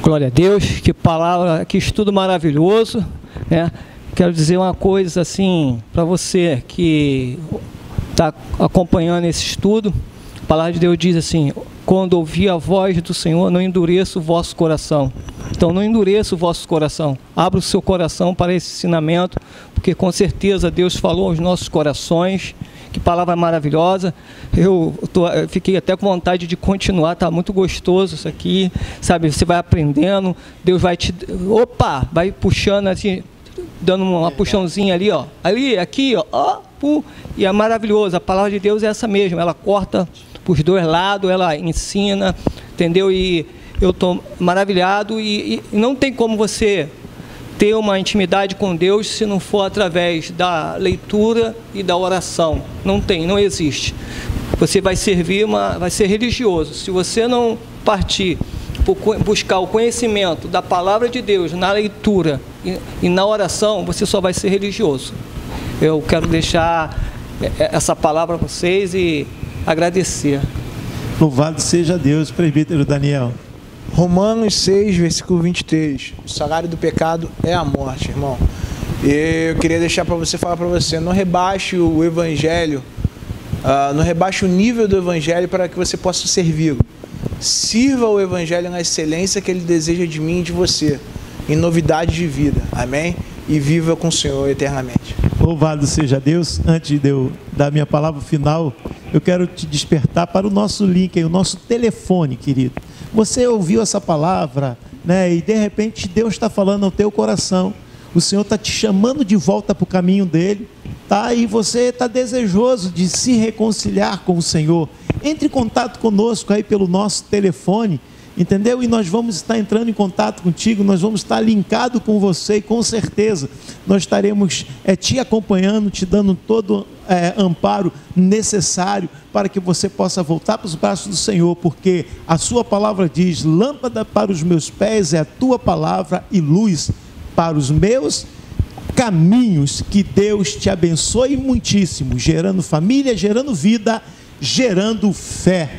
Glória a Deus, que palavra, que estudo maravilhoso, né? Quero dizer uma coisa assim para você que está acompanhando esse estudo. A palavra de Deus diz assim: quando ouvir a voz do Senhor, não endureça o vosso coração. Então não endureça o vosso coração, abra o seu coração para esse ensinamento, porque com certeza Deus falou aos nossos corações. Que palavra maravilhosa. Eu fiquei até com vontade de continuar, está muito gostoso isso aqui, sabe? Você vai aprendendo, Deus vai te... vai puxando assim, dando uma puxãozinha ali, ó. Ali, aqui, ó. E é maravilhoso. A palavra de Deus é essa mesmo, ela corta para os dois lados, ela ensina, entendeu? E eu estou maravilhado, e não tem como você ter uma intimidade com Deus se não for através da leitura e da oração. Não tem, não existe. Você vai servir, vai ser religioso. Se você não partir por buscar o conhecimento da palavra de Deus na leitura e na oração, você só vai ser religioso. Eu quero deixar essa palavra para vocês e agradecer. Louvado seja Deus, presbítero Daniel. Romanos 6, versículo 23. O salário do pecado é a morte, irmão. E eu queria deixar para você, falar para você, não rebaixe o evangelho, não rebaixe o nível do evangelho para que você possa servi-lo. Sirva o evangelho na excelência que ele deseja de mim e de você, em novidade de vida. Amém? E viva com o Senhor eternamente. Louvado seja Deus. Antes de eu dar minha palavra final, eu quero te despertar para o nosso link, o nosso telefone, querido. Você ouviu essa palavra, né? E de repente Deus está falando ao teu coração. O Senhor está te chamando de volta para o caminho dele, tá? E você está desejoso de se reconciliar com o Senhor. Entre em contato conosco aí pelo nosso telefone, entendeu? E nós vamos estar entrando em contato contigo, nós vamos estar linkados com você, e com certeza nós estaremos te acompanhando, te dando todo amparo necessário para que você possa voltar para os braços do Senhor, porque a sua palavra diz: lâmpada para os meus pés é a tua palavra e luz para os meus caminhos. Que Deus te abençoe muitíssimo, gerando família, gerando vida, gerando fé.